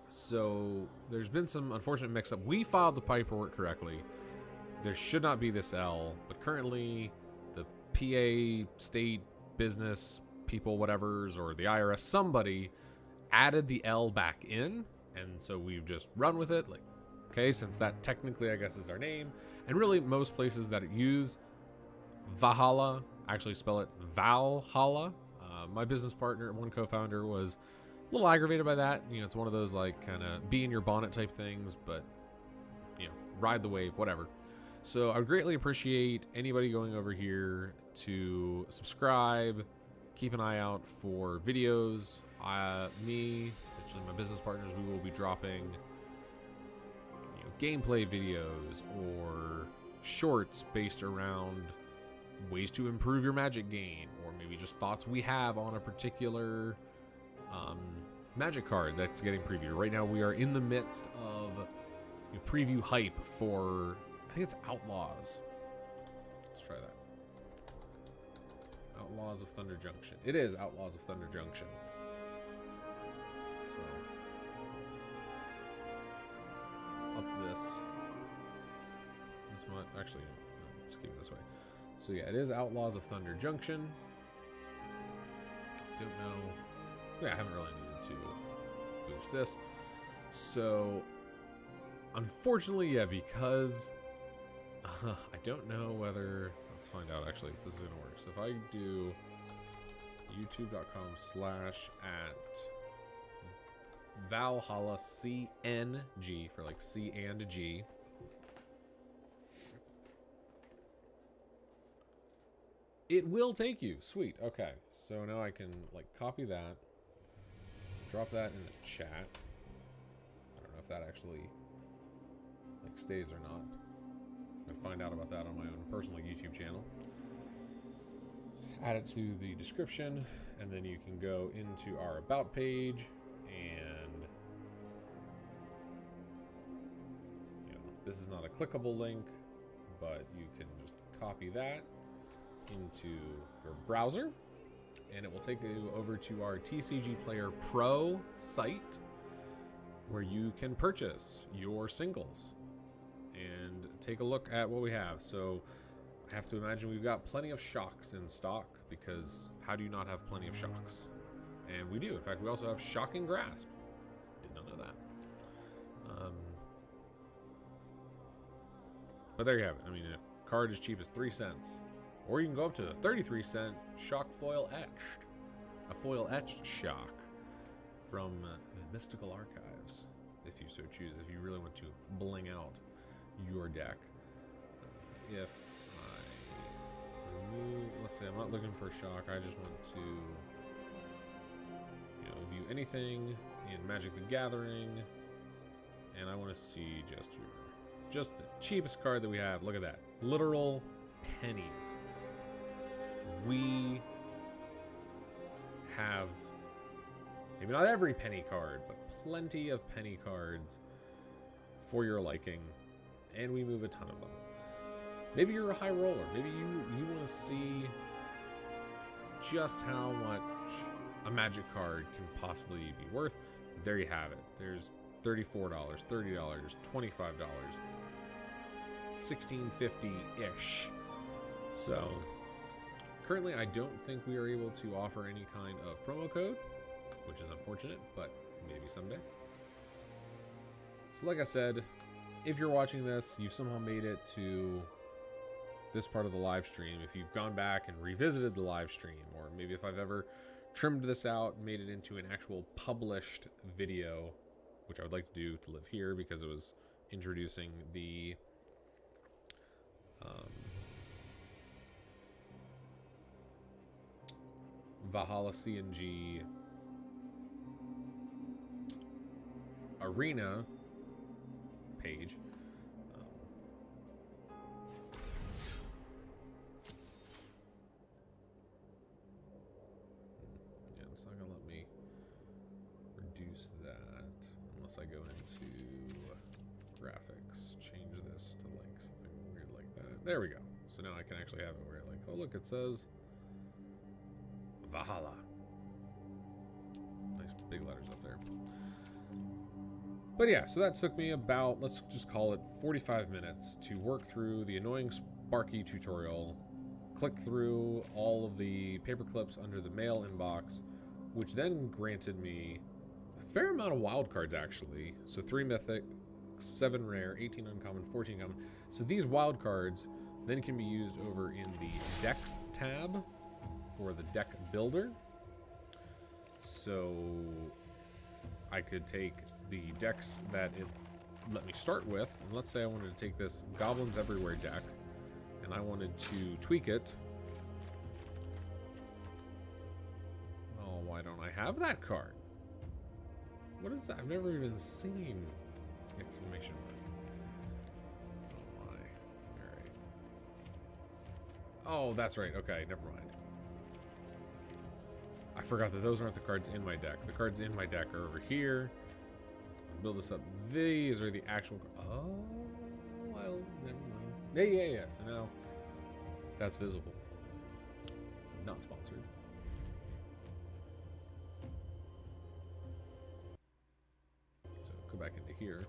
So there's been some unfortunate mix-up. We filed the paperwork correctly. There should not be this L, but currently the PA state business people, whatevers, or the IRS, somebody added the L back in, and so we've just run with it. Like, okay, since that technically I guess is our name, and really most places that use Valhalla actually spell it Valhalla. My business partner, one co-founder, was a little aggravated by that. You know, it's one of those like kind of be in your bonnet type things, but you know, ride the wave, whatever. So I would greatly appreciate anybody going over here to subscribe, keep an eye out for videos. Me, actually my business partners, we will be dropping gameplay videos or shorts based around ways to improve your Magic game, or maybe just thoughts we have on a particular Magic card that's getting previewed. Right now we are in the midst of preview hype for, I think it's Outlaws. Let's try that. Outlaws of Thunder Junction. It is Outlaws of Thunder Junction. So up this might actually, no, let's keep it this way. So yeah, it is Outlaws of Thunder Junction. Don't know. Yeah, I haven't really needed to boost this. So unfortunately, yeah, because I don't know whether, let's find out actually if this is gonna work. So if I do youtube.com/ Valhalla CNG for like C and G. It will take you. Sweet. Okay. So now I can like copy that, drop that in the chat. I don't know if that actually like stays or not. I'm gonna find out about that on my own personal YouTube channel. Add it to the description, and then you can go into our about page, and this is not a clickable link, but you can just copy that into your browser, and it will take you over to our TCG Player Pro site, where you can purchase your singles and take a look at what we have. So I have to imagine we've got plenty of shocks in stock, because how do you not have plenty of shocks? And we do. In fact, we also have Shocking Grasp. Did not know that. But there you have it. I mean, a card as cheap as 3 cents. Or you can go up to a 33-cent Shock Foil Etched. A foil etched shock from the Mystical Archives, if you so choose, if you really want to bling out your deck. If I remove, let's say I'm not looking for a shock, I just want to view anything in Magic the Gathering, and I want to see just the cheapest card that we have. Look at that. Literal pennies. We have maybe not every penny card, but plenty of penny cards for your liking, and we move a ton of them. Maybe you're a high roller. Maybe you want to see just how much a Magic card can possibly be worth. There you have it. There's $34, $30, $25, $16.50-ish. So currently I don't think we are able to offer any kind of promo code, which is unfortunate, but maybe someday. So like I said, if you're watching this, you've somehow made it to this part of the live stream. If you've gone back and revisited the live stream, or maybe if I've ever trimmed this out and made it into an actual published video, which I would like to do to live here because it was introducing the Valhalla C&G Arena page. Yeah, it's not gonna let me reduce that unless I go into graphics. Change this to like something weird like that. There we go. So now I can actually have it where like, oh look, it says Valhalla. Nice big letters up there. But yeah, so that took me about, let's just call it 45 minutes to work through the annoying Sparky tutorial, click through all of the paper clips under the mail inbox, which then granted me a fair amount of wild cards actually. So 3 mythic, 7 rare, 18 uncommon, 14 common. So these wild cards then can be used over in the decks tab or the deck builder. So I could take the decks that it let me start with, and let's say I wanted to take this Goblins Everywhere deck and I wanted to tweak it. Well, why don't I have that card? What is that? I've never even seen exclamation mark. Oh my. Alright. Oh, that's right. Okay, never mind. I forgot that those aren't the cards in my deck. The cards in my deck are over here. Build this up. These are the actual. Oh, well, never mind. Yeah. So now that's visible. Not sponsored. So go back into here.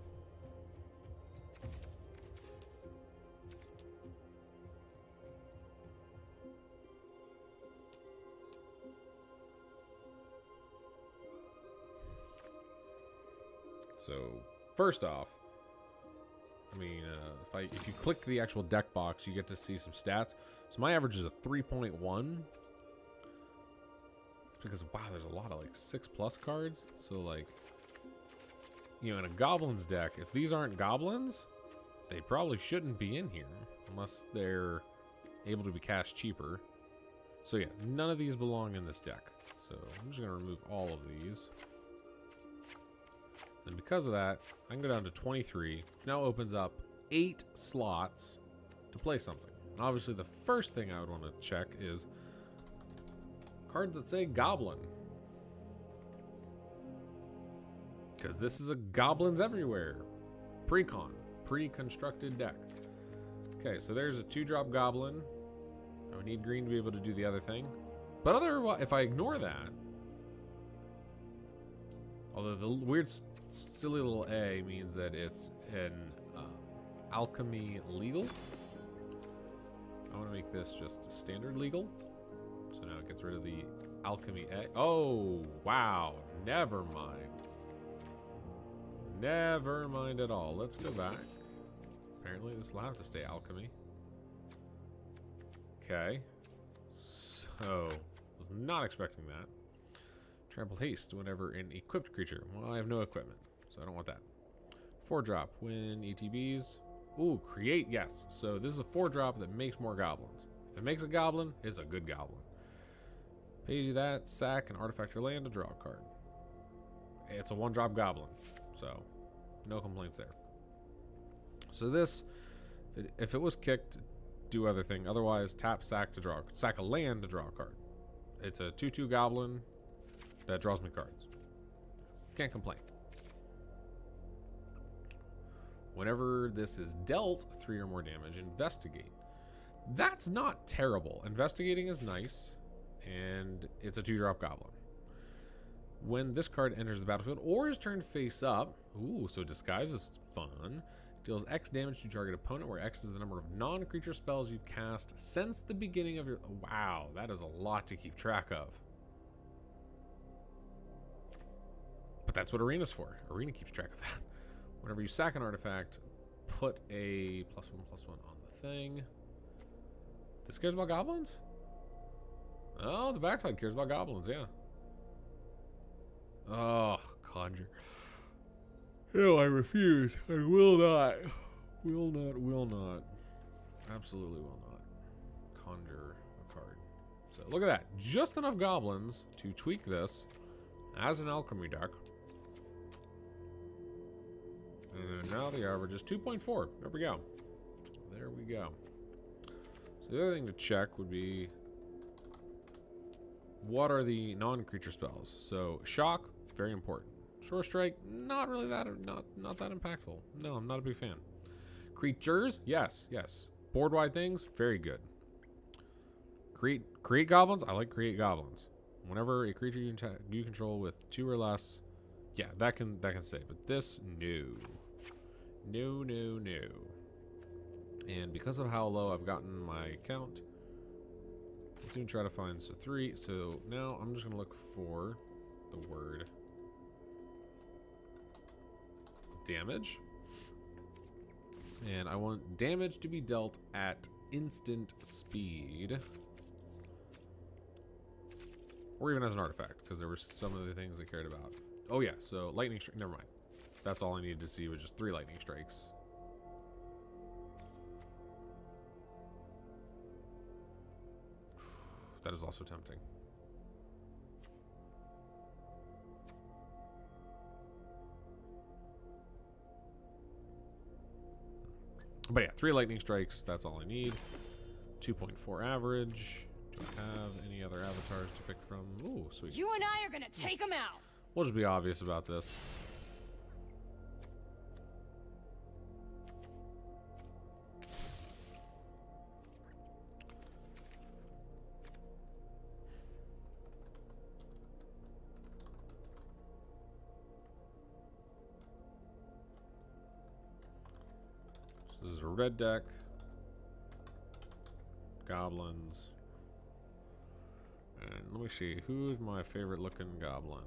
So first off, I mean, if you click the actual deck box, you get to see some stats. So my average is a 3.1 because wow, there's a lot of like 6+ cards. So like, you know, in a goblins deck, if these aren't goblins, they probably shouldn't be in here unless they're able to be cast cheaper. So yeah, none of these belong in this deck. So I'm just gonna remove all of these. And because of that, I can go down to 23. Now opens up 8 slots to play something. And obviously the first thing I would want to check is cards that say Goblin. Because this is a Goblins Everywhere pre-constructed deck. Okay, so there's a 2-drop Goblin. I would need green to be able to do the other thing. But otherwise, if I ignore that, although the weird silly little A means that it's an alchemy legal. I want to make this just a standard legal. So now it gets rid of the alchemy A. Oh, wow. Never mind. Never mind at all. Let's go back. Apparently this will have to stay alchemy. Okay. So, was not expecting that. Trampled haste whenever an equipped creature. Well, I have no equipment, so I don't want that. 4-drop when ETBs. Ooh, create, yes. So this is a 4-drop that makes more goblins. If it makes a goblin, it's a good goblin. Pay you that, sack an artifact or land to draw a card. It's a 1-drop goblin, so no complaints there. So this, if it was kicked, do other thing. Otherwise, tap, sack to draw, sack a land to draw a card. It's a 2/2 goblin that draws me cards. Can't complain. Whenever this is dealt 3 or more damage, investigate. That's not terrible. Investigating is nice, and it's a 2-drop goblin. When this card enters the battlefield or is turned face up, ooh, so disguise is fun. Deals X damage to target opponent, where X is the number of non-creature spells you've cast since the beginning of your. Wow, that is a lot to keep track of. But that's what Arena's for. Arena keeps track of that. Whenever you sack an artifact, put a +1/+1 on the thing. This cares about goblins? Oh, the backside cares about goblins, yeah. Oh, conjure. No, I refuse. I will not. Will not. Absolutely will not. Conjure a card. So look at that. Just enough goblins to tweak this as an alchemy deck. And now the average is 2.4. There we go. There we go. So the other thing to check would be, what are the non-creature spells? So shock, very important. Shore Strike, not really that, not that impactful. No, I'm not a big fan. Creatures, yes. Board-wide things, very good. Create goblins, I like create goblins. Whenever a creature you control with 2 or less, yeah, that can stay. But this, no. No. And because of how low I've gotten my count, let's even try to find 3. So now I'm just gonna look for the word damage. And I want damage to be dealt at instant speed. Or even as an artifact, because there were some of the things I cared about. Oh yeah, so lightning strike, never mind. That's all I needed to see was just 3 lightning strikes. That is also tempting. But yeah, 3 lightning strikes, that's all I need. 2.4 average. Do I have any other avatars to pick from? Ooh, sweet. You and I are gonna take them out. We'll just be obvious about this. So this is a red deck. Goblins. And let me see, who's my favorite looking goblin?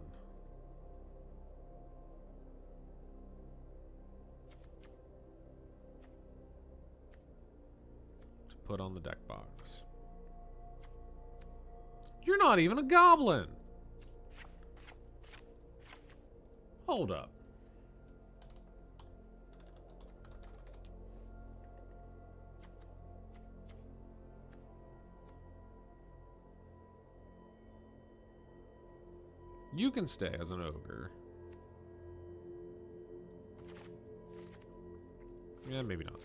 To put on the deck box. You're not even a goblin! Hold up. You can stay as an ogre. Yeah, maybe not.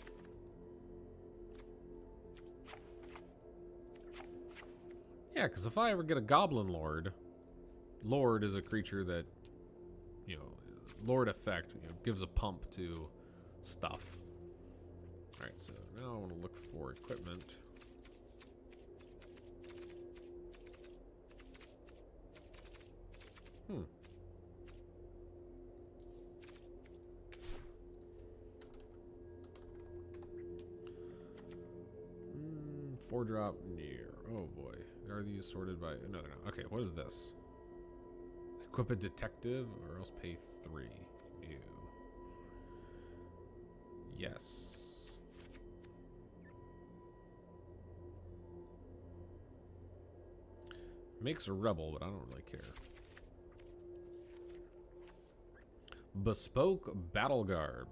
Yeah, because if I ever get a goblin lord, lord is a creature that, you know, lord effect, you know, gives a pump to stuff. Alright, so now I want to look for equipment. Hmm. 4-drop near. Oh boy. Are these sorted by... No, they're not. Okay, what is this? Equip a detective or else pay 3. Ew. Yes. Makes a rebel, but I don't really care. Bespoke Battle Garb.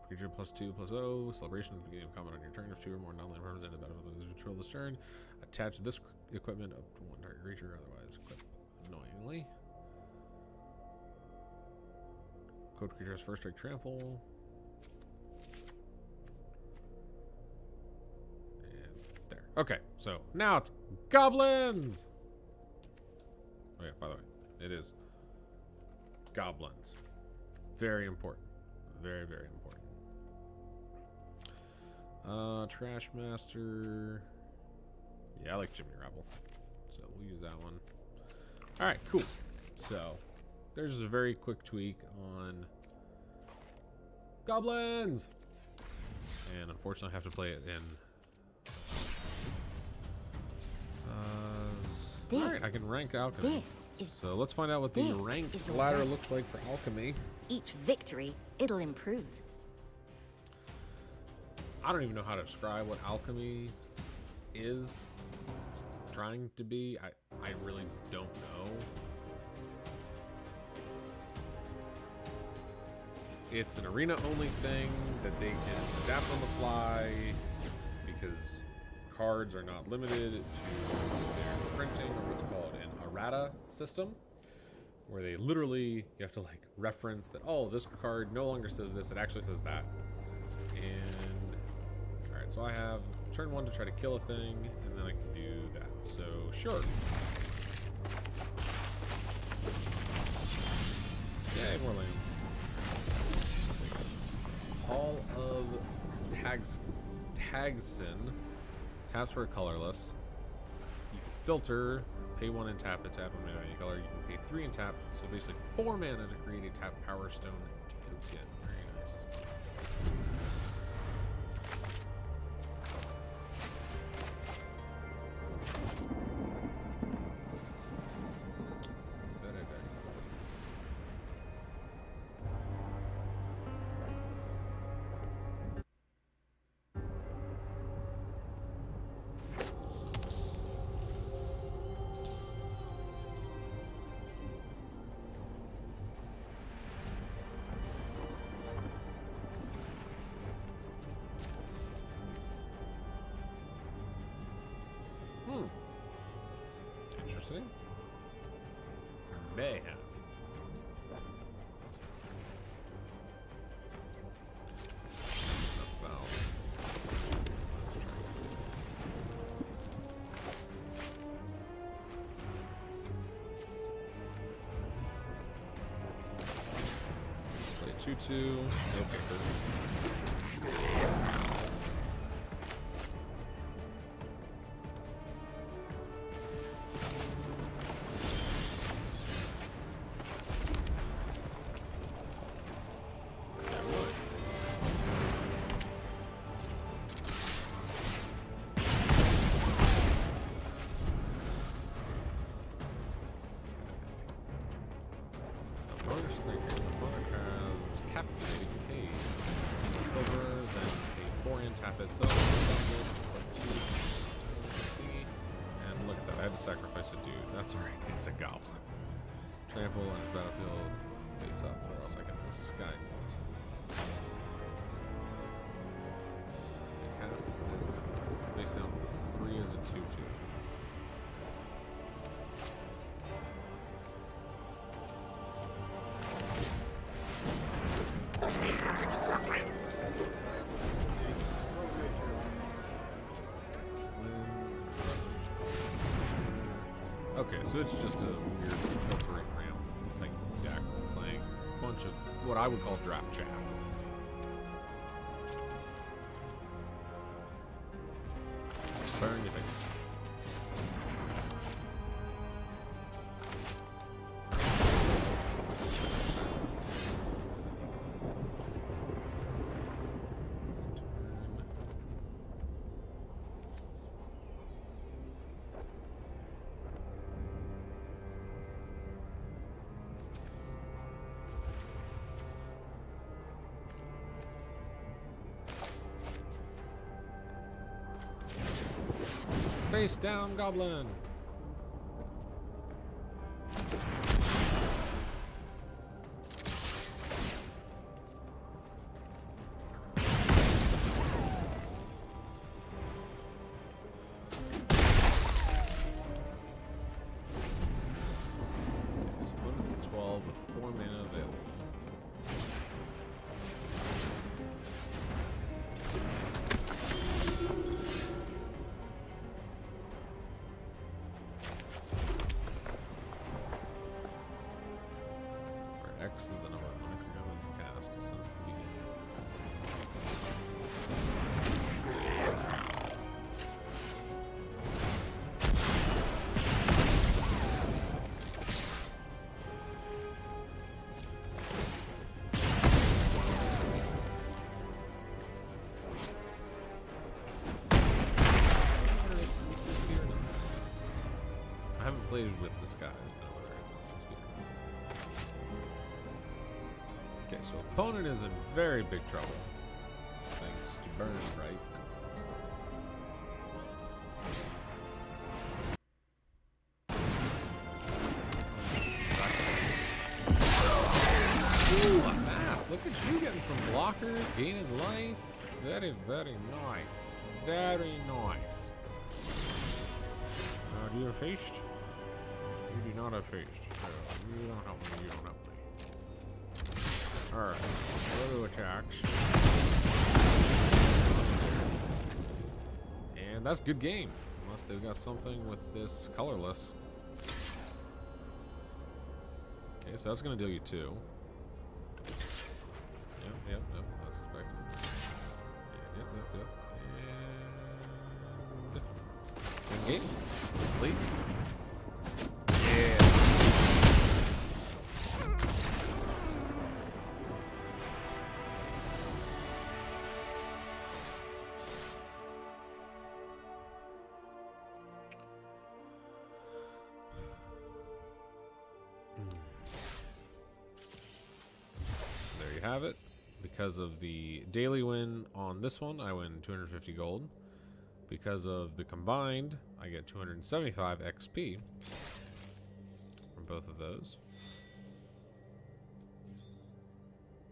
Creature +2/+0. Celebration at the beginning of combat on your turn. If 2 or more non-land represented battlefield control this turn, attach this equipment up to 1 target creature, otherwise equip annoyingly. Code creature has first strike trample. And there. Okay, so now it's goblins! Oh yeah, by the way, it is goblins. Very important. Very, very important. Trash Master. Yeah, I like Jimmy Rebel. So we'll use that one. Alright, cool. So there's a very quick tweak on goblins. And unfortunately I have to play it in alright, I can rank alchemy. So let's find out what the rank ladder looks like for alchemy. Each victory, it'll improve. I don't even know how to describe what alchemy is trying to be. I really don't know. It's an arena only thing that they can adapt on the fly because cards are not limited to their printing or what's called an errata system, where they literally, you have to like reference that, oh, this card no longer says this, it actually says that. And all right, so I have turn 1 to try to kill a thing, and then I can do that. So sure. Yay, more lands. Hall of Tagsin. Taps for a colorless. You can filter, pay 1 and tap it, tap a mana any color. You can pay 3 and tap, so basically 4 mana to create a tap Power Stone token. Very nice. Very, very nice. Interesting. Mayhem. That's about. Let's try. Play 2/2. No paper. First thing, the opponent has Captivating Cave. Silver, then a 4 and tap it. So, and look at that, I had to sacrifice a dude. That's alright, it's a goblin. Trample on his battlefield, face up, or else I can disguise it. I cast this face down for 3 as a 2/2. Okay, so it's just a weird filtering ramp type deck playing a bunch of what I would call draft chaff. Burn your face. Face down, goblin. Okay, so bonus to 12 with 4 mana available. X is the number of mana commitment cast since the beginning. Whether it's instant speed or not. I haven't played with disguise to know whether it's instant speed or not. Okay, so opponent is in very big trouble. Thanks to burn, right? Ooh, a mass. Look at you getting some blockers, gaining life. Very, very nice. Very nice. Do you have haste? You do not have haste. You don't help me, you don't help me. Alright, go to attacks. And that's good game. Unless they've got something with this colorless. Okay, so that's going to deal you 2. Yep. That's expected. Yep. And game, please. Yeah. There you have it. Because of the daily win on this one, I win 250 gold. Because of the combined, I get 275 XP from both of those.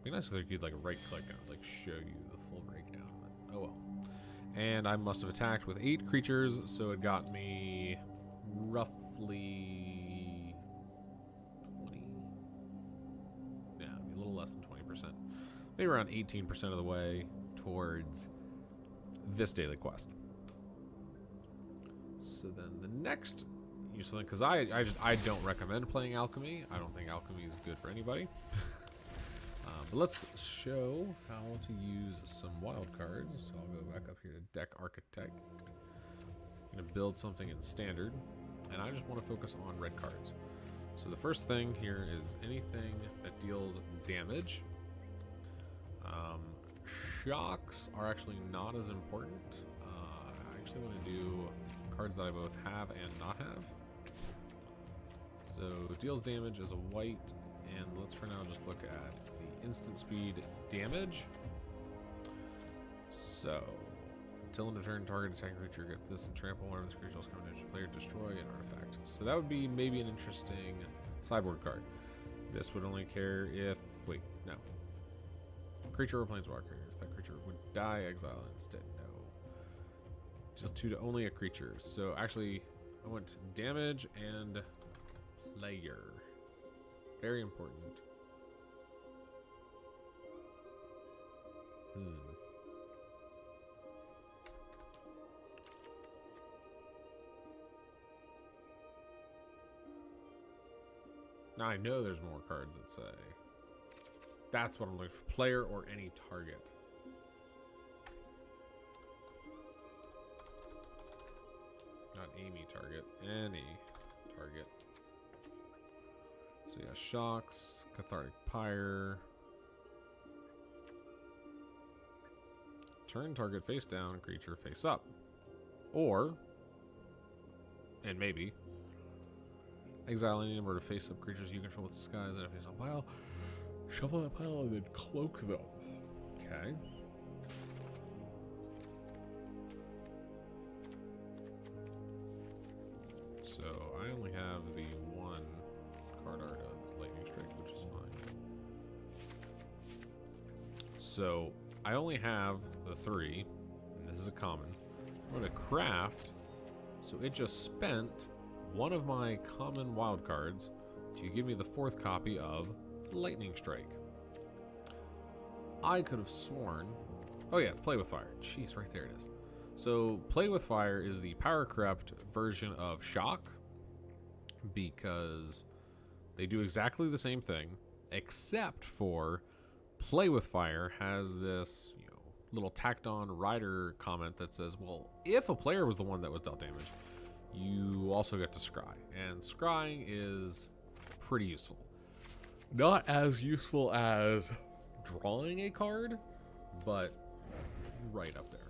Be nice if they could like right click and like show you the full breakdown, but oh well. And I must have attacked with 8 creatures, so it got me roughly 20. Yeah, a little less than 20%. Maybe around 18% of the way towards this daily quest. So then the next useful thing, because I don't recommend playing alchemy. I don't think alchemy is good for anybody. But let's show how to use some wild cards. So I'll go back up here to Deck Architect. I'm going to build something in Standard, and I just want to focus on red cards. So the first thing here is anything that deals damage. Shocks are actually not as important. I actually want to do cards that I both have and not have. So it deals damage as a white, and let's for now just look at the instant speed damage. So until end of turn, target attacking creature gets this and trample one of this creature's combination player, destroy an artifact. So that would be maybe an interesting sideboard card. This would only care if no. Creature or planeswalker. If that creature would die, exile instead. No. Just 2 to only a creature. So actually, I went damage and player. Very important. Now I know there's more cards that say. That's what I'm looking for. Player or any target. Not Amy target. Any target. So yeah, Shocks, Cathartic Pyre. Turn target face down, creature face up. Or, and maybe, exile any number of face up creatures you control with disguise and a face on pile. Shuffle that pile and then cloak them. Okay. So I only have the 1 card art of Lightning Strike, which is fine. So I only have the 3, and this is a common. I'm going to craft, so it just spent 1 of my common wild cards to give me the 4th copy of Lightning Strike. I could have sworn... Oh yeah, Play with Fire. Jeez, right there it is. So Play with Fire is the power corrupt version of Shock, because they do exactly the same thing, except for Play with Fire has this, little tacked on rider comment that says, well, if a player was the one that was dealt damage, you also get to scry. And scrying is pretty useful. Not as useful as drawing a card, but right up there.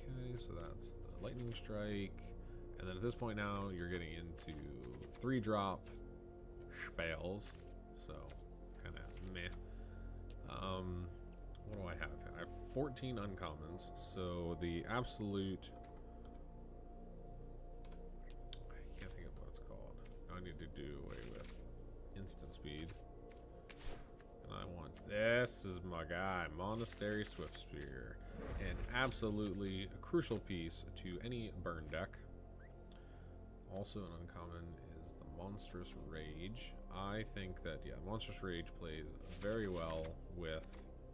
Okay, so that's the Lightning Strike. And then at this point now, you're getting into 3-drop spells. So, kind of meh. What do I have? I have 14 uncommons. So the absolute... I can't think of what it's called. I need to do away with instant speed. And I want... This is my guy, Monastery Swiftspear. And absolutely a crucial piece to any burn deck. Also an uncommon is the Monstrous Rage. I think that, yeah, Monstrous Rage plays very well with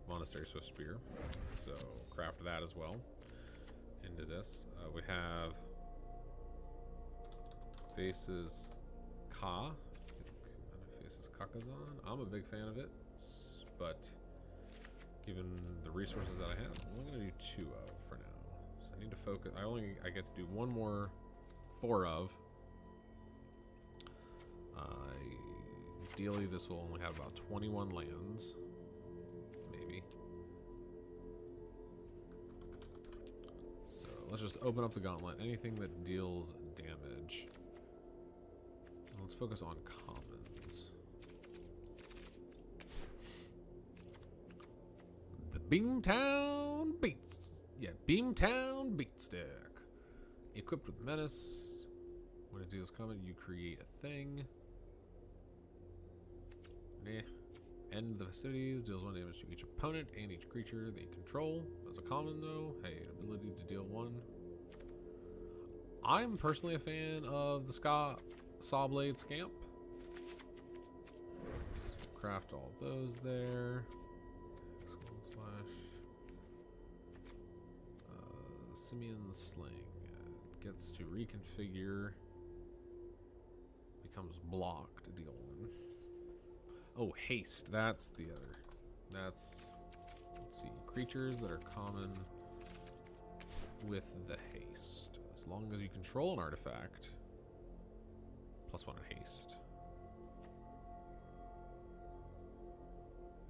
Monastery Swiftspear. So craft that as well into this. We have Faces Ka. Faces Kakazan. I'm a big fan of it, but given the resources that I have, I'm only going to do 2 of for now. So I need to focus. I get to do 1 more 4 of. Ideally, this will only have about 21 lands, maybe. So let's just open up the gauntlet. Anything that deals damage. Let's focus on commons. The Beamtown Beats. Yeah, Beamtown Beatstick. Equipped with Menace. When it deals common, you create a thing. End the festivities. Deals 1 damage to each opponent and each creature they control. As a common, though, hey, ability to deal 1. I'm personally a fan of the Sawblade Scamp. So craft all those there. Simeon Sling gets to reconfigure. Becomes block to deal 1. Oh, haste. That's the other. That's, let's see, creatures that are common with the haste. As long as you control an artifact, +1 in haste.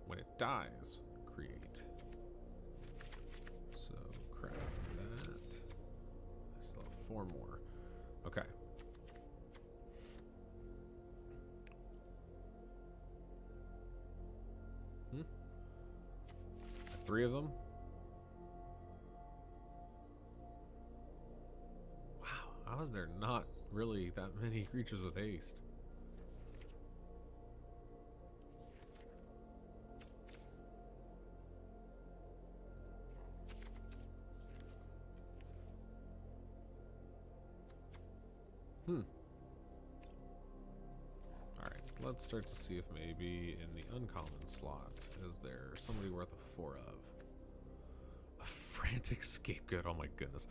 When it dies, create. So craft that. I still have 4 more. Okay. I have 3 of them. Wow, how is there not really that many creatures with haste? Alright, let's start to see if maybe in the uncommon slot is there somebody worth a 4 of. A frantic scapegoat, oh my goodness.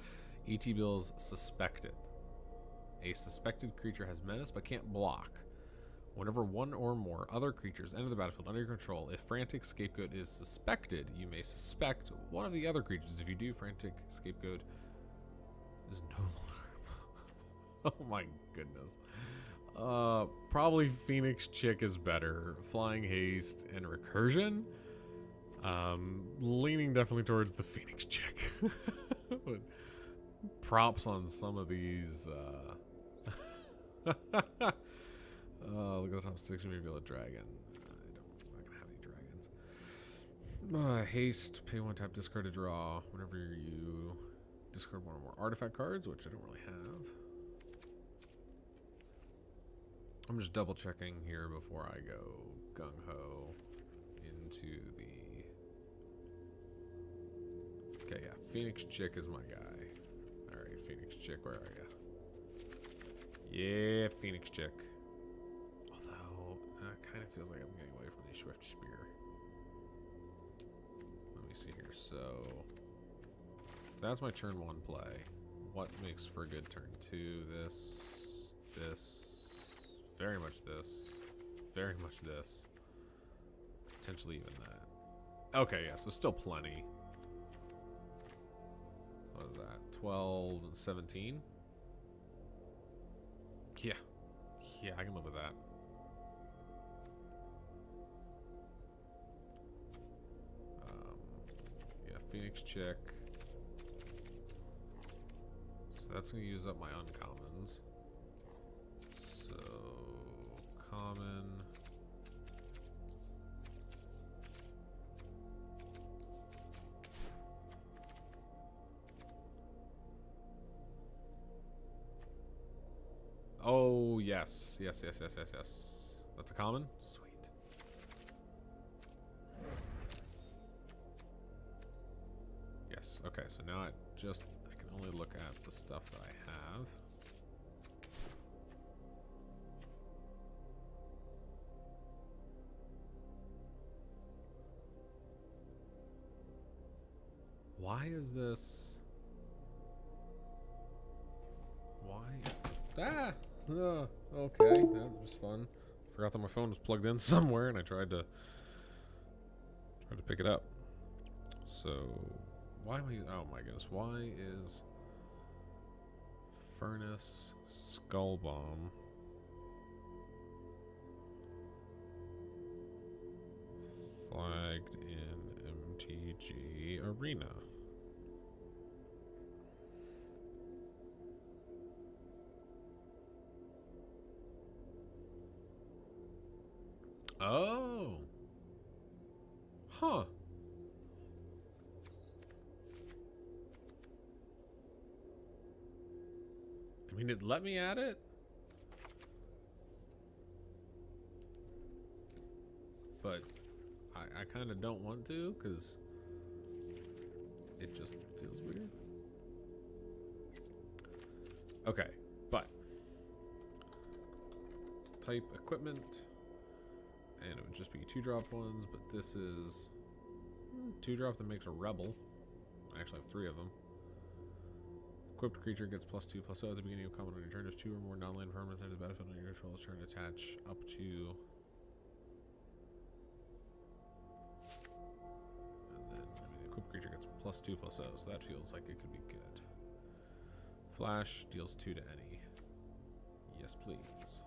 ET Bills suspected. A suspected creature has menace but can't block. Whenever 1 or more other creatures enter the battlefield under your control, if Frantic Scapegoat is suspected, you may suspect one of the other creatures. If you do, Frantic Scapegoat is no longer. Oh my goodness. Probably Phoenix Chick is better. Flying Haste and Recursion. Leaning definitely towards the Phoenix Chick. But props on some of these. Look at the top 6. You may be able to dragon. I'm not gonna have any dragons. Haste. Pay 1 tap. Discard a draw. Whenever you discard 1 or more artifact cards, which I don't really have. I'm just double checking here before I go gung-ho into the... Okay, yeah, Phoenix Chick is my guy. Alright, Phoenix Chick, where are you? Yeah, Phoenix Chick. Although, it kind of feels like I'm getting away from the Swift Spear. Let me see here, so... If that's my turn 1 play, what makes for a good turn 2? This... Very much this. Very much this. Potentially even that. Okay, yeah, so still plenty. What is that? 12 and 17? Yeah. Yeah, I can live with that. Yeah, Phoenix Chick. So that's going to use up my uncommons. So... Common. Oh, yes. Yes. That's a common? Sweet. Yes, okay, so now I can only look at the stuff that I have. Why is this? Why? Ah! Okay, that was fun. Forgot that my phone was plugged in somewhere, and I tried to pick it up. So, why am I? Oh my goodness! Why is Furnace Skull Bomb flagged in MTG Arena? Oh. Huh. I mean, it let me add it. But I kind of don't want to, because it just feels weird. Okay, but type equipment, and it would just be 2-drop ones, but this is 2-drop that makes a rebel. I actually have 3 of them. Equipped creature gets +2/+0 at the beginning of combat on your turn. If 2 or more non-land permanents enter the battlefield on your control turn, attach up to. And then, I mean, the equipped creature gets +2/+0, so that feels like it could be good. Flash deals 2 to any. Yes, please.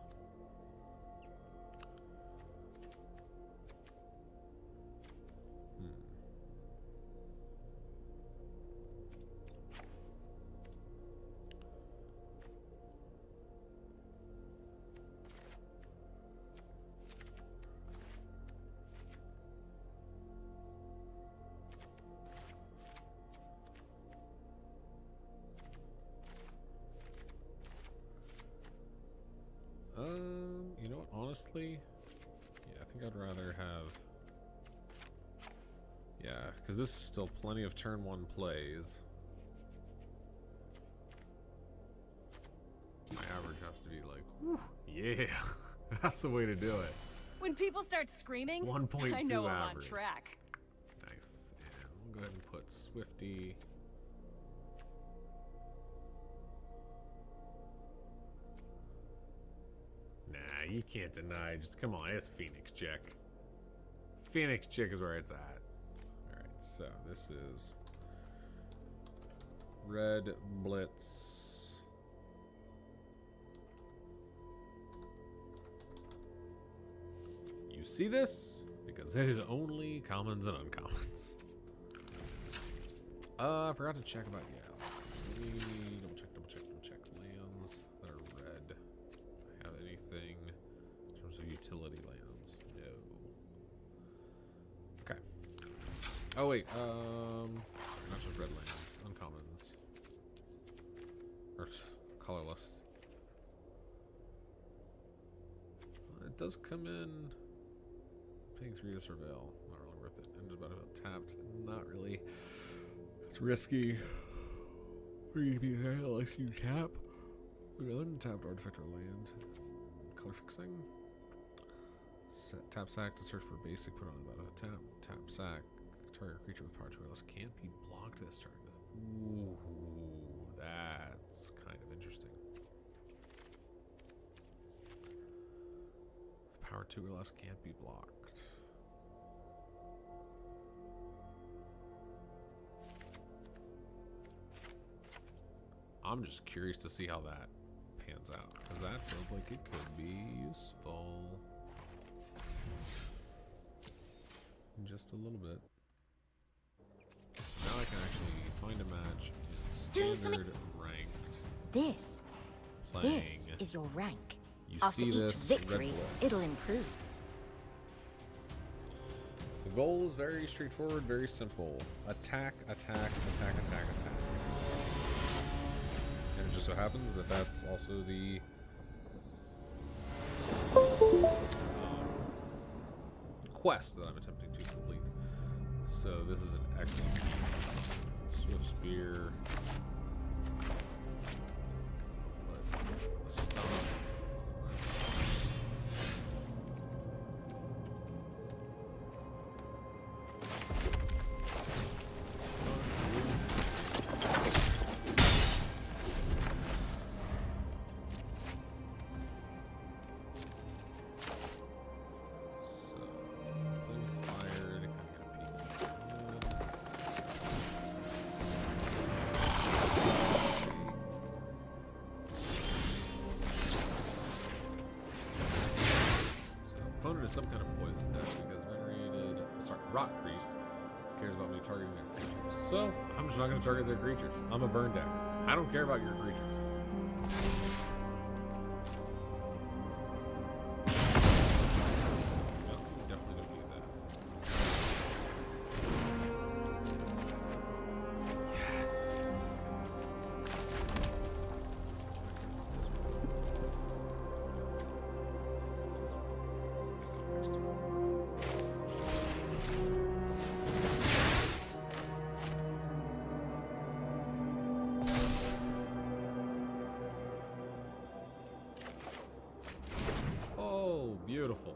You know what, honestly, yeah, I think I'd rather have, yeah, because this is still plenty of turn 1 plays. My average has to be like, whew, yeah, that's the way to do it. When people start screaming, 1.2 I know I'm on average. track. Nice, and we'll go ahead and put Swifty. Nah, you can't deny. Just come on, it's Phoenix Chick. Phoenix Chick is where it's at. Alright, so this is Red Blitz. You see this? Because it is only commons and uncommons. I forgot to check about, yeah. So let me double check lands that are red. Have anything in terms of utility lands? No. Okay. Oh wait, not just red lands, uncommons. Or colorless. It does come in. Paying 3 to surveil. Not really worth it. And just about tapped. Not really. It's risky. Unless you tap. Okay, untapped artifact or land. Color fixing. Tap sack to search for basic. Put on about a tap. Tap sack. Target creature with power 2 or less can't be blocked this turn. Ooh, that's kind of interesting. With power 2 or less can't be blocked. I'm just curious to see how that pans out, because that feels like it could be useful. Just a little bit. So now I can actually find a match in standard ranked. This is your rank. You After see each this victory, red blitz. it'll improve. The goal is very straightforward, very simple. Attack, attack, attack, attack, attack. And it just so happens that that's also the quest that I'm attempting to complete. So this is an excellent Swift Spear. A stun. opponent is some kind of poison deck because Rot Priest cares about me targeting their creatures. So, I'm just not going to target their creatures. I'm a burn deck. I don't care about your creatures. No, definitely don't need that. Yes. Oh, beautiful.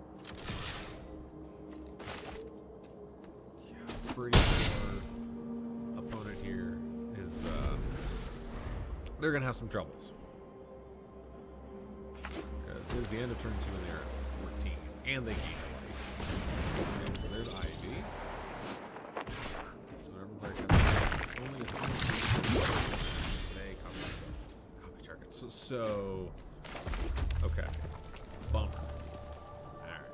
Yeah, pretty sure opponent here is they're gonna have some troubles. Because it is the end of turn 2 and they're at 14. And they gain a life. Okay, so there's Ivy. So whenever player gets only a single they copy targets. So okay. Bummer. Alright.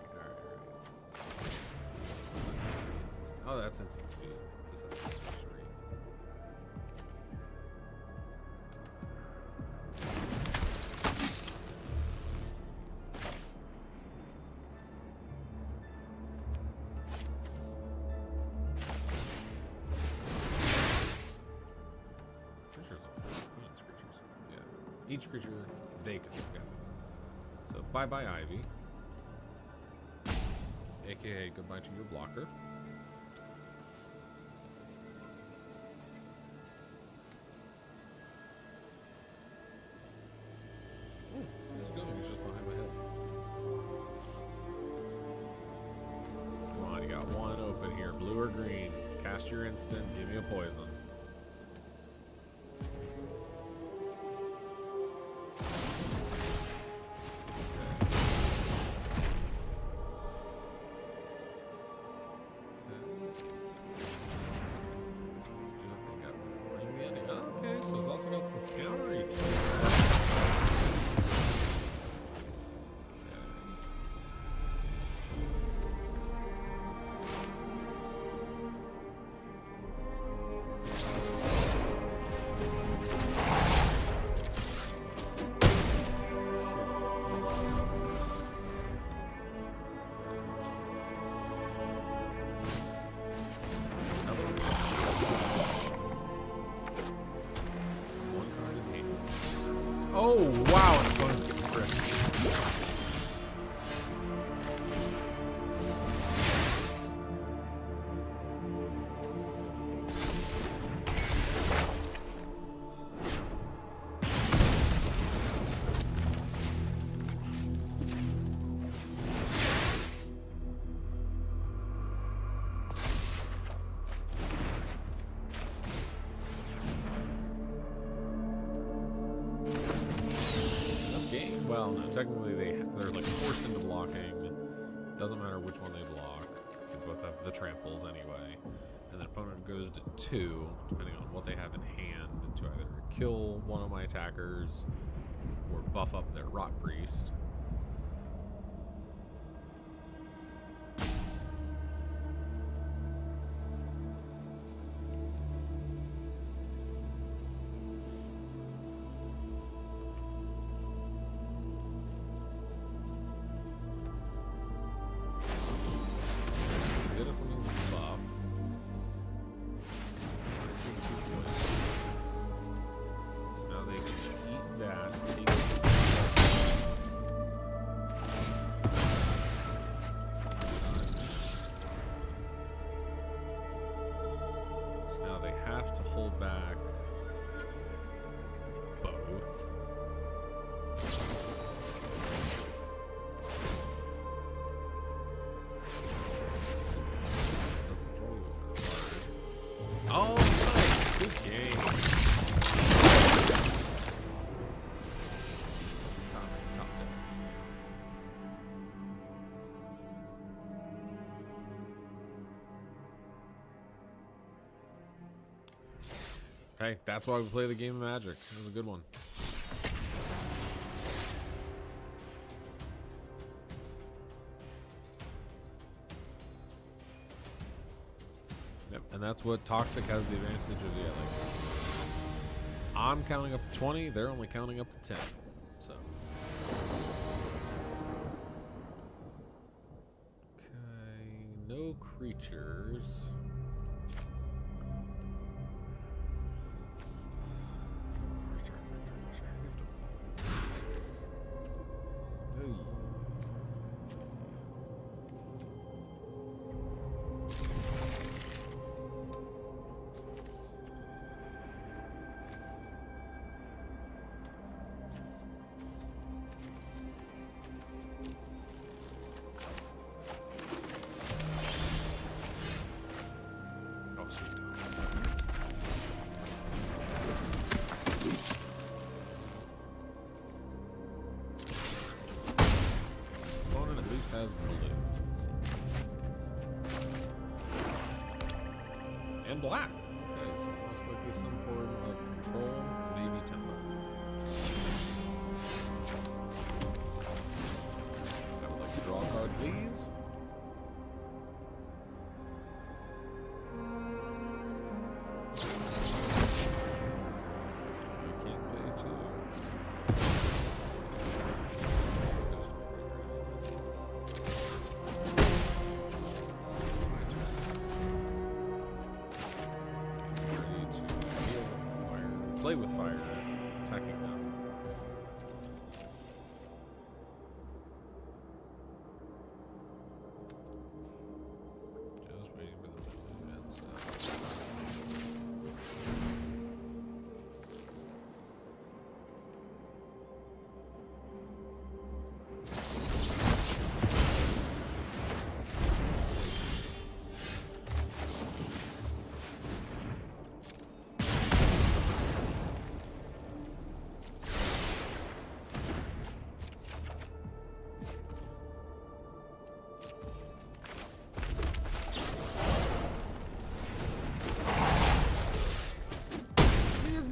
Oh, that's instant speed. This has to be sorcery. Each creature they can look at. So bye-bye Ivy. AKA goodbye to your blocker. Oh, he's going. He's just behind my head. Come on, you got one open here. Blue or green. Cast your instant. Give me a poison. So it's also got some counter eats. Oh, wow, and opponent's getting frisky. Well, no, technically they're like forced into blocking. Doesn't matter which one they block. They both have the tramples anyway. And the opponent goes to 2, depending on what they have in hand, to either kill one of my attackers or buff up their Rot Priest. Something buff. So now they can eat that. Take so now they have to hold back both. Oh, nice. Good game. Top deck. Hey, that's why we play the game of Magic. It was a good one. And that's what Toxic has the advantage of. Yeah, like, I'm counting up to 20, they're only counting up to 10. So. Okay, no creatures. Has blue and black. Okay, so most likely some form of control, maybe tempo. I would like to draw a card, please. I can't pay two. Play with fire, attacking them. Just waiting for the movement stuff.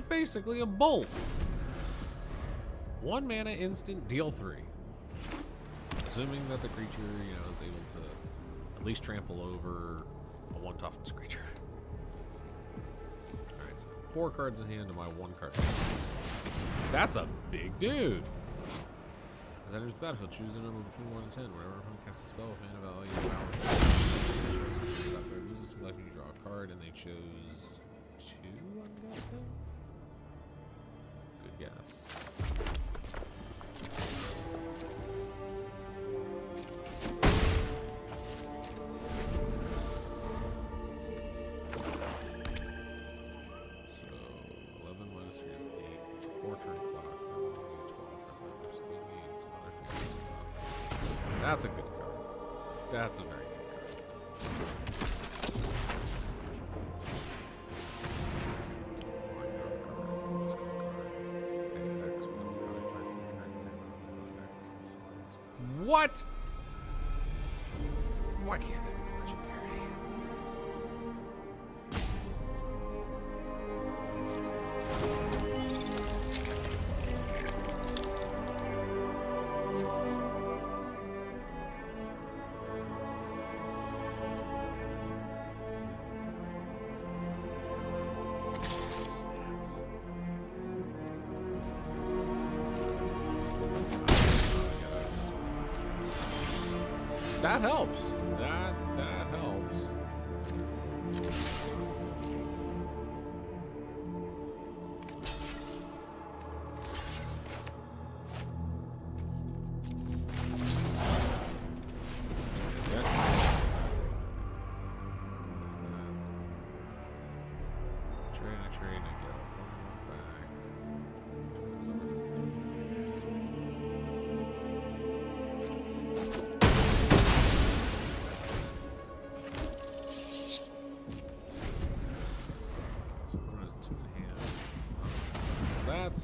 Basically a bolt. 1 mana instant, deal 3. Assuming that the creature, you know, is able to at least trample over a 1 toughness creature. Alright, so 4 cards in hand to my 1 card. That's a big dude. As enters the battlefield, choose a number between 1 and 10. Whenever opponent casts a spell with mana value, lose it to life, you draw a card, and they chose 2, I'm guessing? Good guess. So 11 minus 3 is 8. It's 4 turn clock. That would be 12 for them. So they need some other fancy stuff. That's a good card. That's a very good card. What? Why can't that be legendary? That helps. That helps. Trade and get one back. That's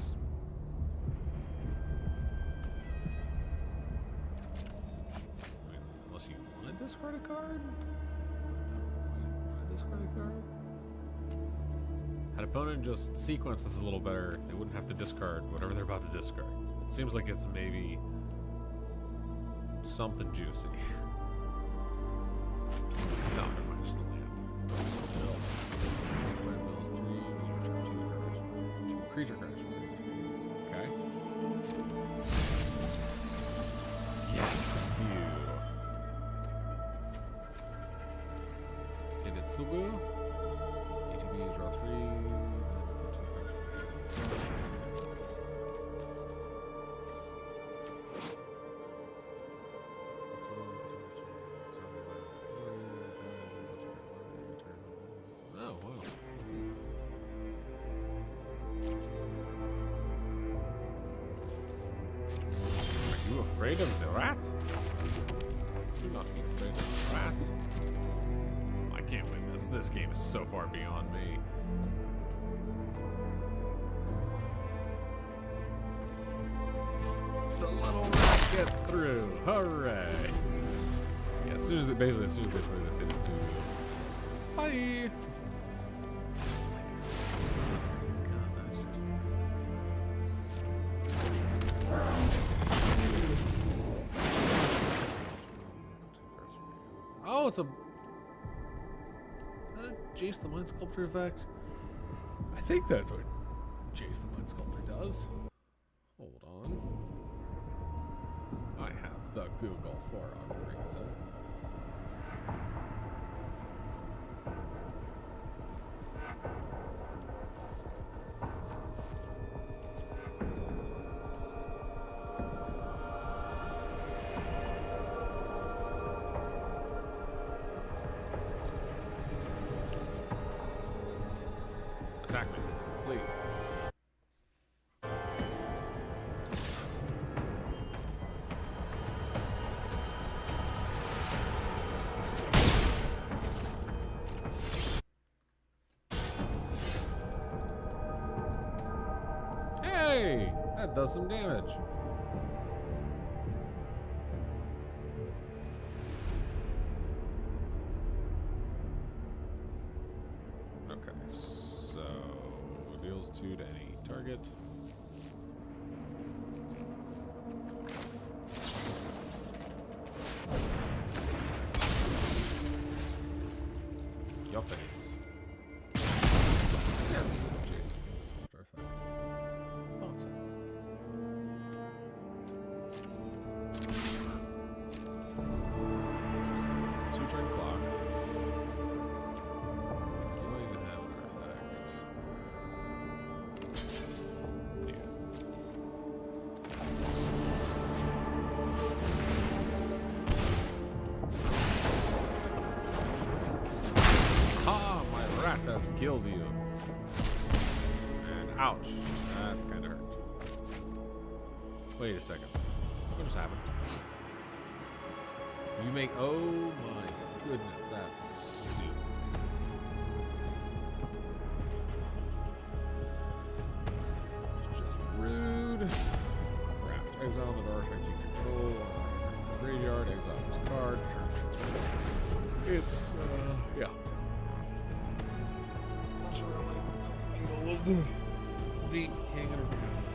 I mean, unless you want to discard a card. Discard a card. Had opponent just sequence this a little better, they wouldn't have to discard whatever they're about to discard. It seems like it's maybe something juicy. No, never mind, just a land. Still. creature crash. Okay. Yes, thank you. Hidetsubu. ATBs draw 3. Oh, wow. Are you afraid of the rat? Do not be afraid of the rat. I can't win this. This game is so far beyond me. The little rat gets through. Hooray! Yeah, as soon as they play this, hit it too. Bye. Oh, it's a... Is that a Jace the Mind Sculptor effect? I think that's what Jace the Mind Sculptor does. Hold on. I have the Google for a reason. Attack me, please. Hey, that does some damage. Okay, so deals 2 to any target. Your face. Yeah, jeez. After effect. Thought so. Two-turn clock. Do I even have an effect? Ha! My rat has killed you. And ouch. That kind of hurt. Wait a second. What just happened? You make... Oh my goodness, that's stupid. Just rude. Craft. Exile the artifact you control. Graveyard. Exile this card. It's, yeah. Not sure I like a little deep king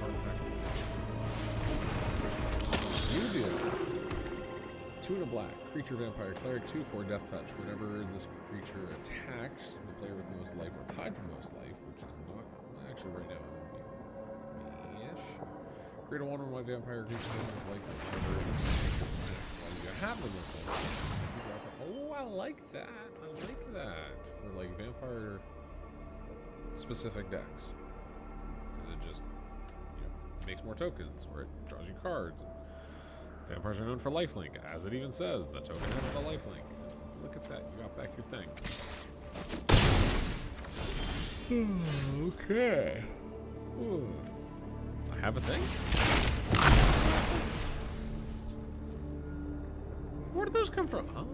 artifact. You do. 2 and a black. Creature, vampire, cleric, 2/4 death touch. Whenever this creature attacks the player with the most life or tied for the most life, which is not actually right now. Me-ish. Create a 1/1 vampire creature with life or whatever it is. While you have the most life. Oh, I like that. I like that for like vampire specific decks. Because it just, you know, makes more tokens or it draws you cards. Vampires are known for lifelink, as it even says. The token has a lifelink. Look at that, you got back your thing. Okay. Ooh. I have a thing? Where did those come from? Huh?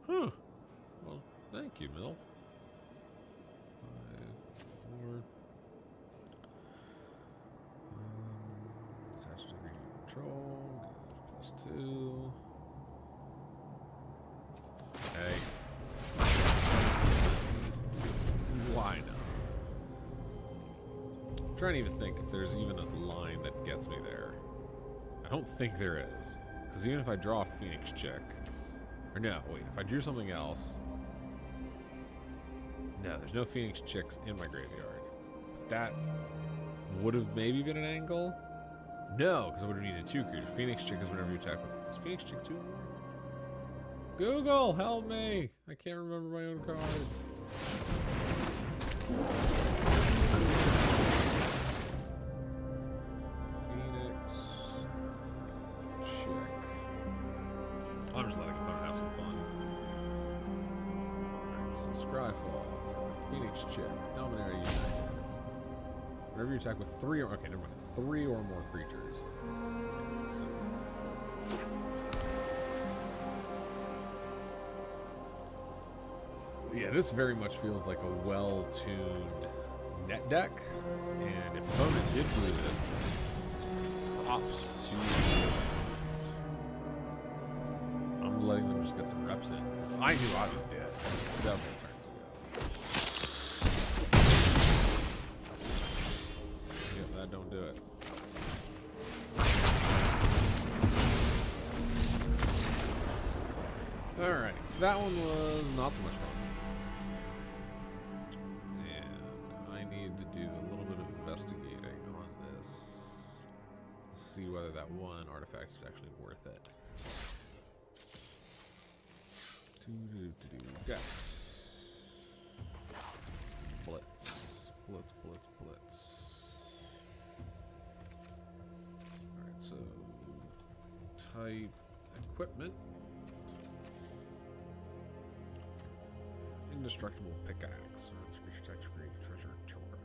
Huh. Well, thank you, Mill. 5, 4. Attached to green control. +2. Hey. Why not? I'm trying to even think if there's even a line that gets me there. I don't think there is. Because even if I draw a Phoenix Chick, or no, wait, if I drew something else, no, there's no Phoenix Chicks in my graveyard. That would have maybe been an angle. No, because I would have needed 2 creatures. Phoenix Chick is whenever you attack with. Is Phoenix Chick 2 or more? Google, help me! I can't remember my own cards. Phoenix Chick. I'm just letting opponent have some fun. Alright, so Scryfall for Phoenix Chick. Dominator Unite. Whenever you attack with 3 or... Okay, never mind. 3 or more creatures. So... Yeah, this very much feels like a well-tuned net deck. And if opponent did blue this, then props to... I'm letting them just get some reps in. Because I knew I was dead several turns ago. Yep, that don't do it. Alright, so that one was not so much fun. And I need to do a little bit of investigating on this. See whether that one artifact is actually worth it. Guts. Blitz. Blitz, blitz, blitz. Alright, so type equipment. Indestructible pickaxe. That's creature text green treasure children.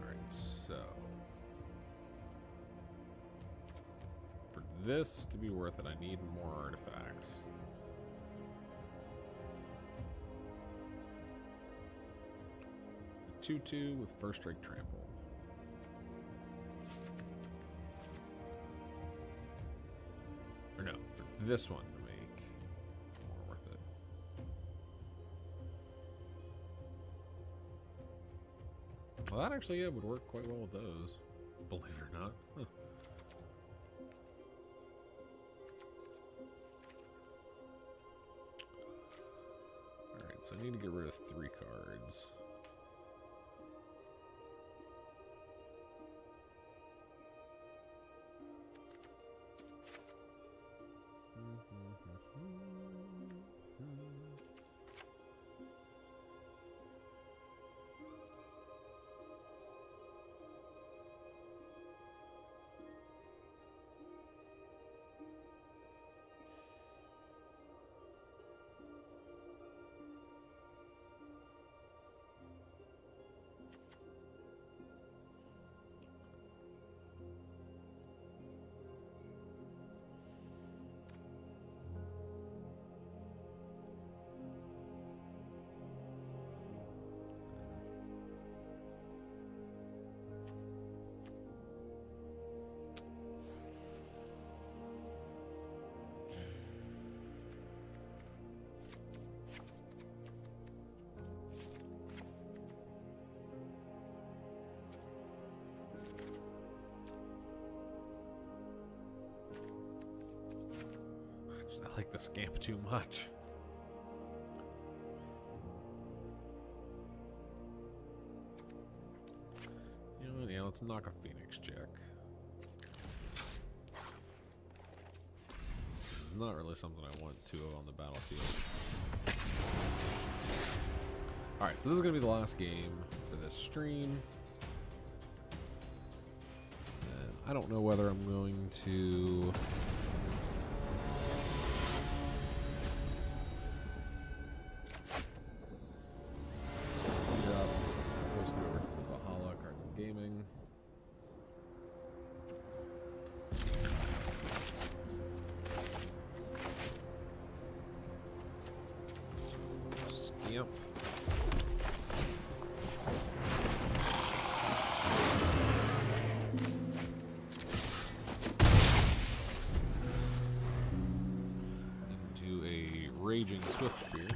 Alright, so for this to be worth it, I need more artifacts. A 2/2 with first strike trample. Or no, for this one to make more worth it. Well, that actually, yeah, would work quite well with those, believe it or not. Huh. Alright, so I need to get rid of 3 cards. I like the scamp too much. You know what? Yeah, let's knock a Phoenix Chick. This is not really something I want 2 of on the battlefield. Alright, so this is going to be the last game for this stream. And I don't know whether I'm going to... Valhalla, Cards and Gaming. Scamp. Into a Raging Swiftspear.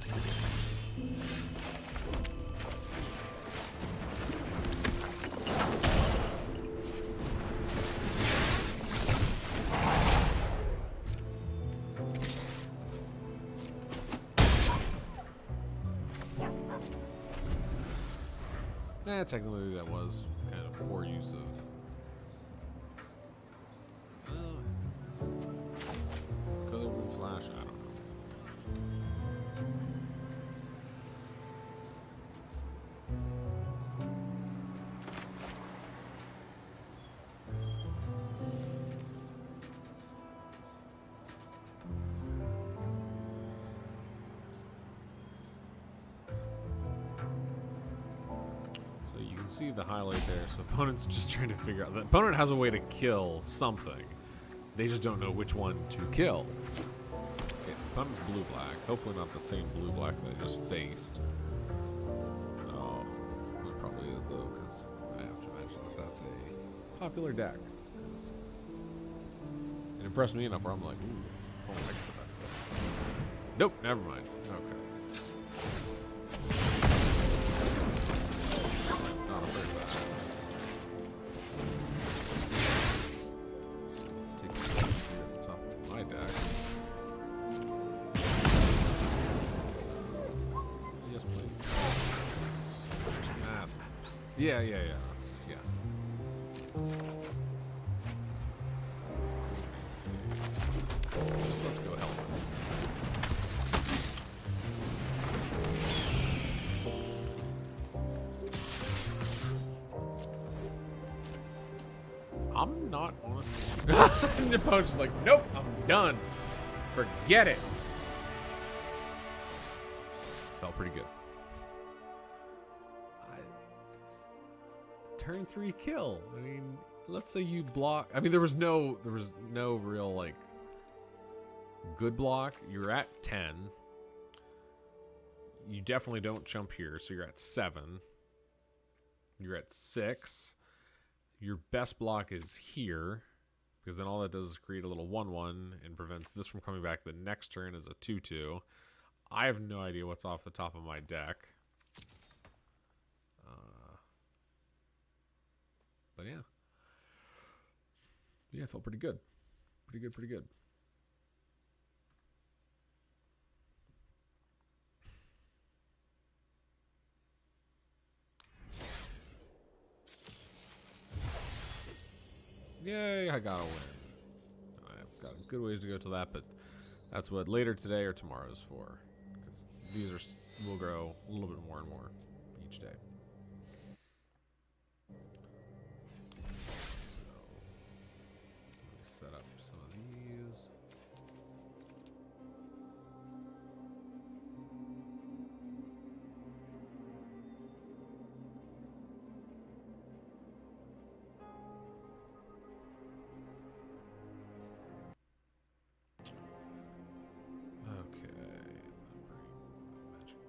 Technically that was kind of poor use of... Color Blue Flash, I don't know. So you can see the highlight there. So opponent's just trying to figure out. The opponent has a way to kill something. They just don't know which one to kill. Okay, so opponent's blue-black. Hopefully not the same blue-black that I just faced. Oh, it probably is though, because I have to imagine that that's a popular deck. 'Cause it impressed me enough where I'm like, ooh, oh, I can put that together. Nope, never mind. Okay. Not afraid of that. So let's take this here at the top of my deck. Yes, please. Ah, snaps. Yeah. That's, yeah. Let's go help. I'm not honestly. The opponent's like, nope, I'm done. Forget it. Felt pretty good. Turn 3 kill. I mean, let's say you block. I mean, there was no real like good block. You're at 10. You definitely don't jump here, so you're at 7. You're at 6. Your best block is here, because then all that does is create a little 1/1 and prevents this from coming back the next turn as a 2/2. I have no idea what's off the top of my deck. But yeah. Yeah, it felt pretty good. Pretty good. Yay, I got a win. I've got a good ways to go to that, but that's what later today or tomorrow is for. Because these will grow a little bit more and more each day. So, let me set up some of these.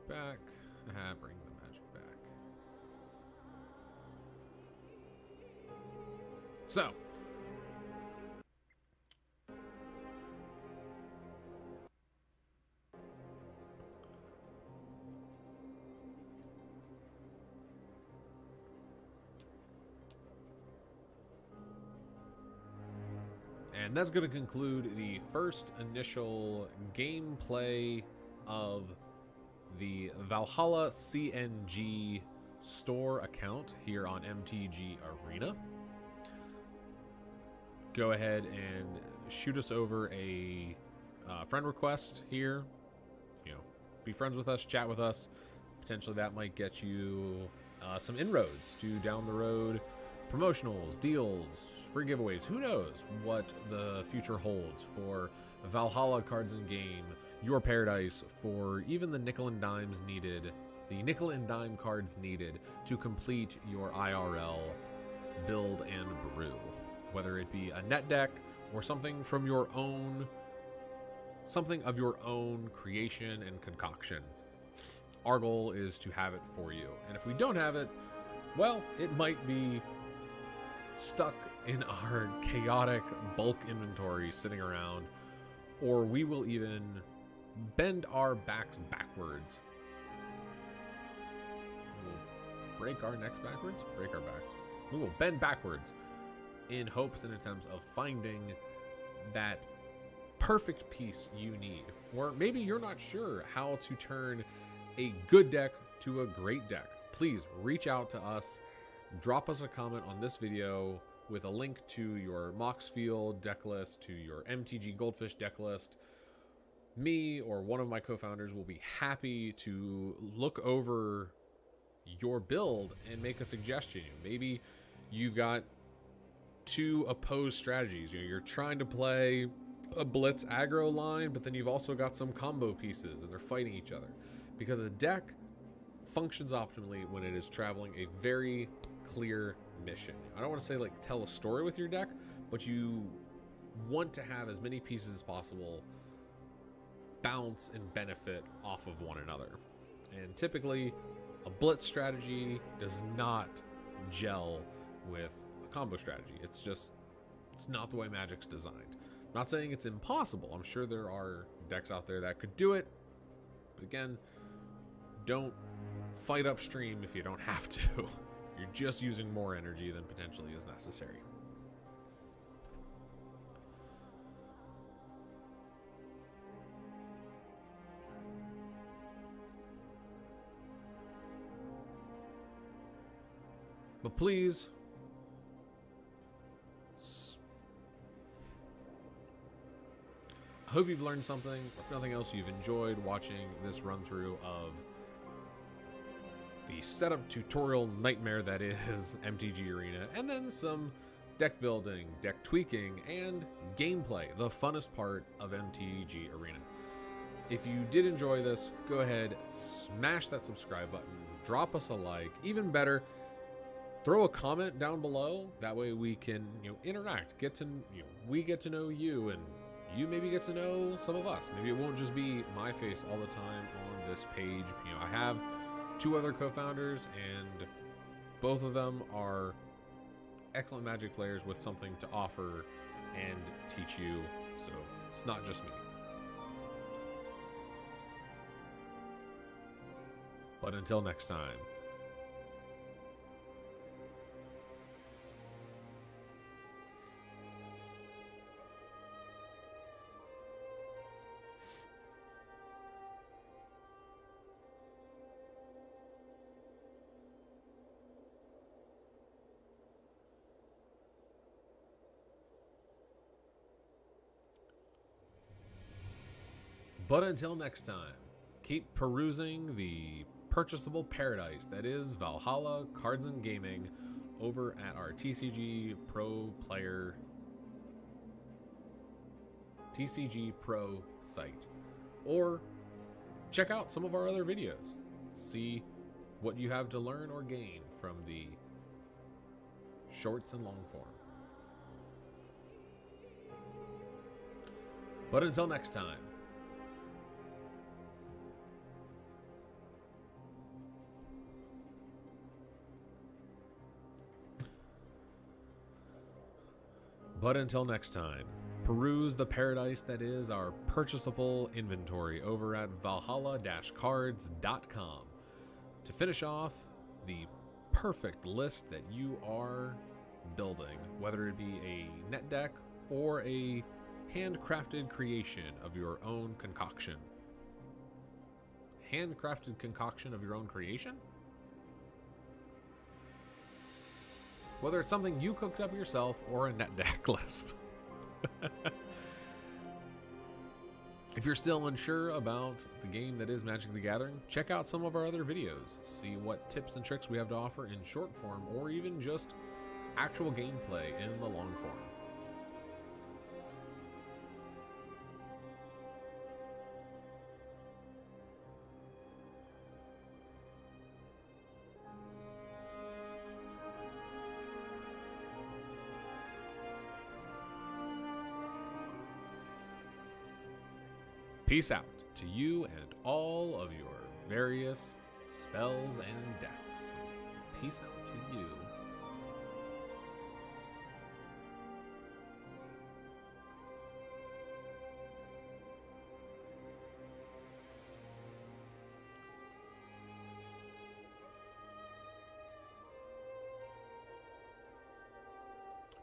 Back. Bring the magic back. So. And that's going to conclude the first initial gameplay of the Valhalla CNG store account here on MTG Arena. Go ahead and shoot us over a friend request here. You know, be friends with us, chat with us. Potentially that might get you some inroads to down the road promotionals, deals, free giveaways. Who knows what the future holds for Valhalla cards in game, your paradise, for even the nickel and dimes needed, the nickel and dime cards needed to complete your IRL build and brew. Whether it be a net deck or something from your own, something of your own creation and concoction. Our goal is to have it for you. And if we don't have it, well, it might be stuck in our chaotic bulk inventory sitting around, or we will even bend our backs backwards. We'll break our necks backwards, break our backs. We will bend backwards in hopes and attempts of finding that perfect piece you need. Or maybe you're not sure how to turn a good deck to a great deck, please reach out to us. Drop us a comment on this video with a link to your Moxfield deck list, to your MTG Goldfish deck list. Me or one of my co-founders will be happy to look over your build and make a suggestion. Maybe you've got two opposed strategies. You're trying to play a blitz aggro line, but then you've also got some combo pieces and they're fighting each other. Because a deck functions optimally when it is traveling a very clear mission. I don't want to say like tell a story with your deck, but you want to have as many pieces as possible bounce and benefit off of one another. And typically a blitz strategy does not gel with a combo strategy. It's not the way Magic's designed. I'm not saying it's impossible. I'm sure there are decks out there that could do it. But again, don't fight upstream if you don't have to. You're just using more energy than potentially is necessary. But please, I hope you've learned something. If nothing else, you've enjoyed watching this run through of the setup tutorial nightmare that is MTG Arena, and then some deck building, deck tweaking, and gameplay, the funnest part of MTG Arena. If you did enjoy this, go ahead, smash that subscribe button, drop us a like, even better, throw a comment down below. That way we can, interact, we get to know you, and you maybe get to know some of us. Maybe it won't just be my face all the time on this page. I have two other co-founders, and both of them are excellent Magic players with something to offer and teach you. So it's not just me. But until next time. But until next time, keep perusing the purchasable paradise that is Valhalla Cards and Gaming over at our TCG Pro site. Or check out some of our other videos. See what you have to learn or gain from the shorts and long form. But until next time. But until next time, peruse the paradise that is our purchasable inventory over at valhalla-cards.com to finish off the perfect list that you are building, whether it be a net deck or a handcrafted creation of your own concoction. Handcrafted concoction of your own creation? Whether it's something you cooked up yourself or a net deck list. If you're still unsure about the game that is Magic the Gathering, check out some of our other videos. See what tips and tricks we have to offer in short form or even just actual gameplay in the long form. Peace out to you and all of your various spells and decks. Peace out to you.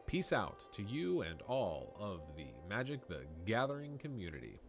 Peace out to you and all of the Magic the Gathering community.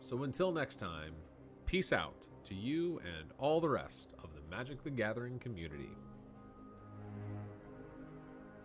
So until next time, peace out to you and all the rest of the Magic the Gathering community.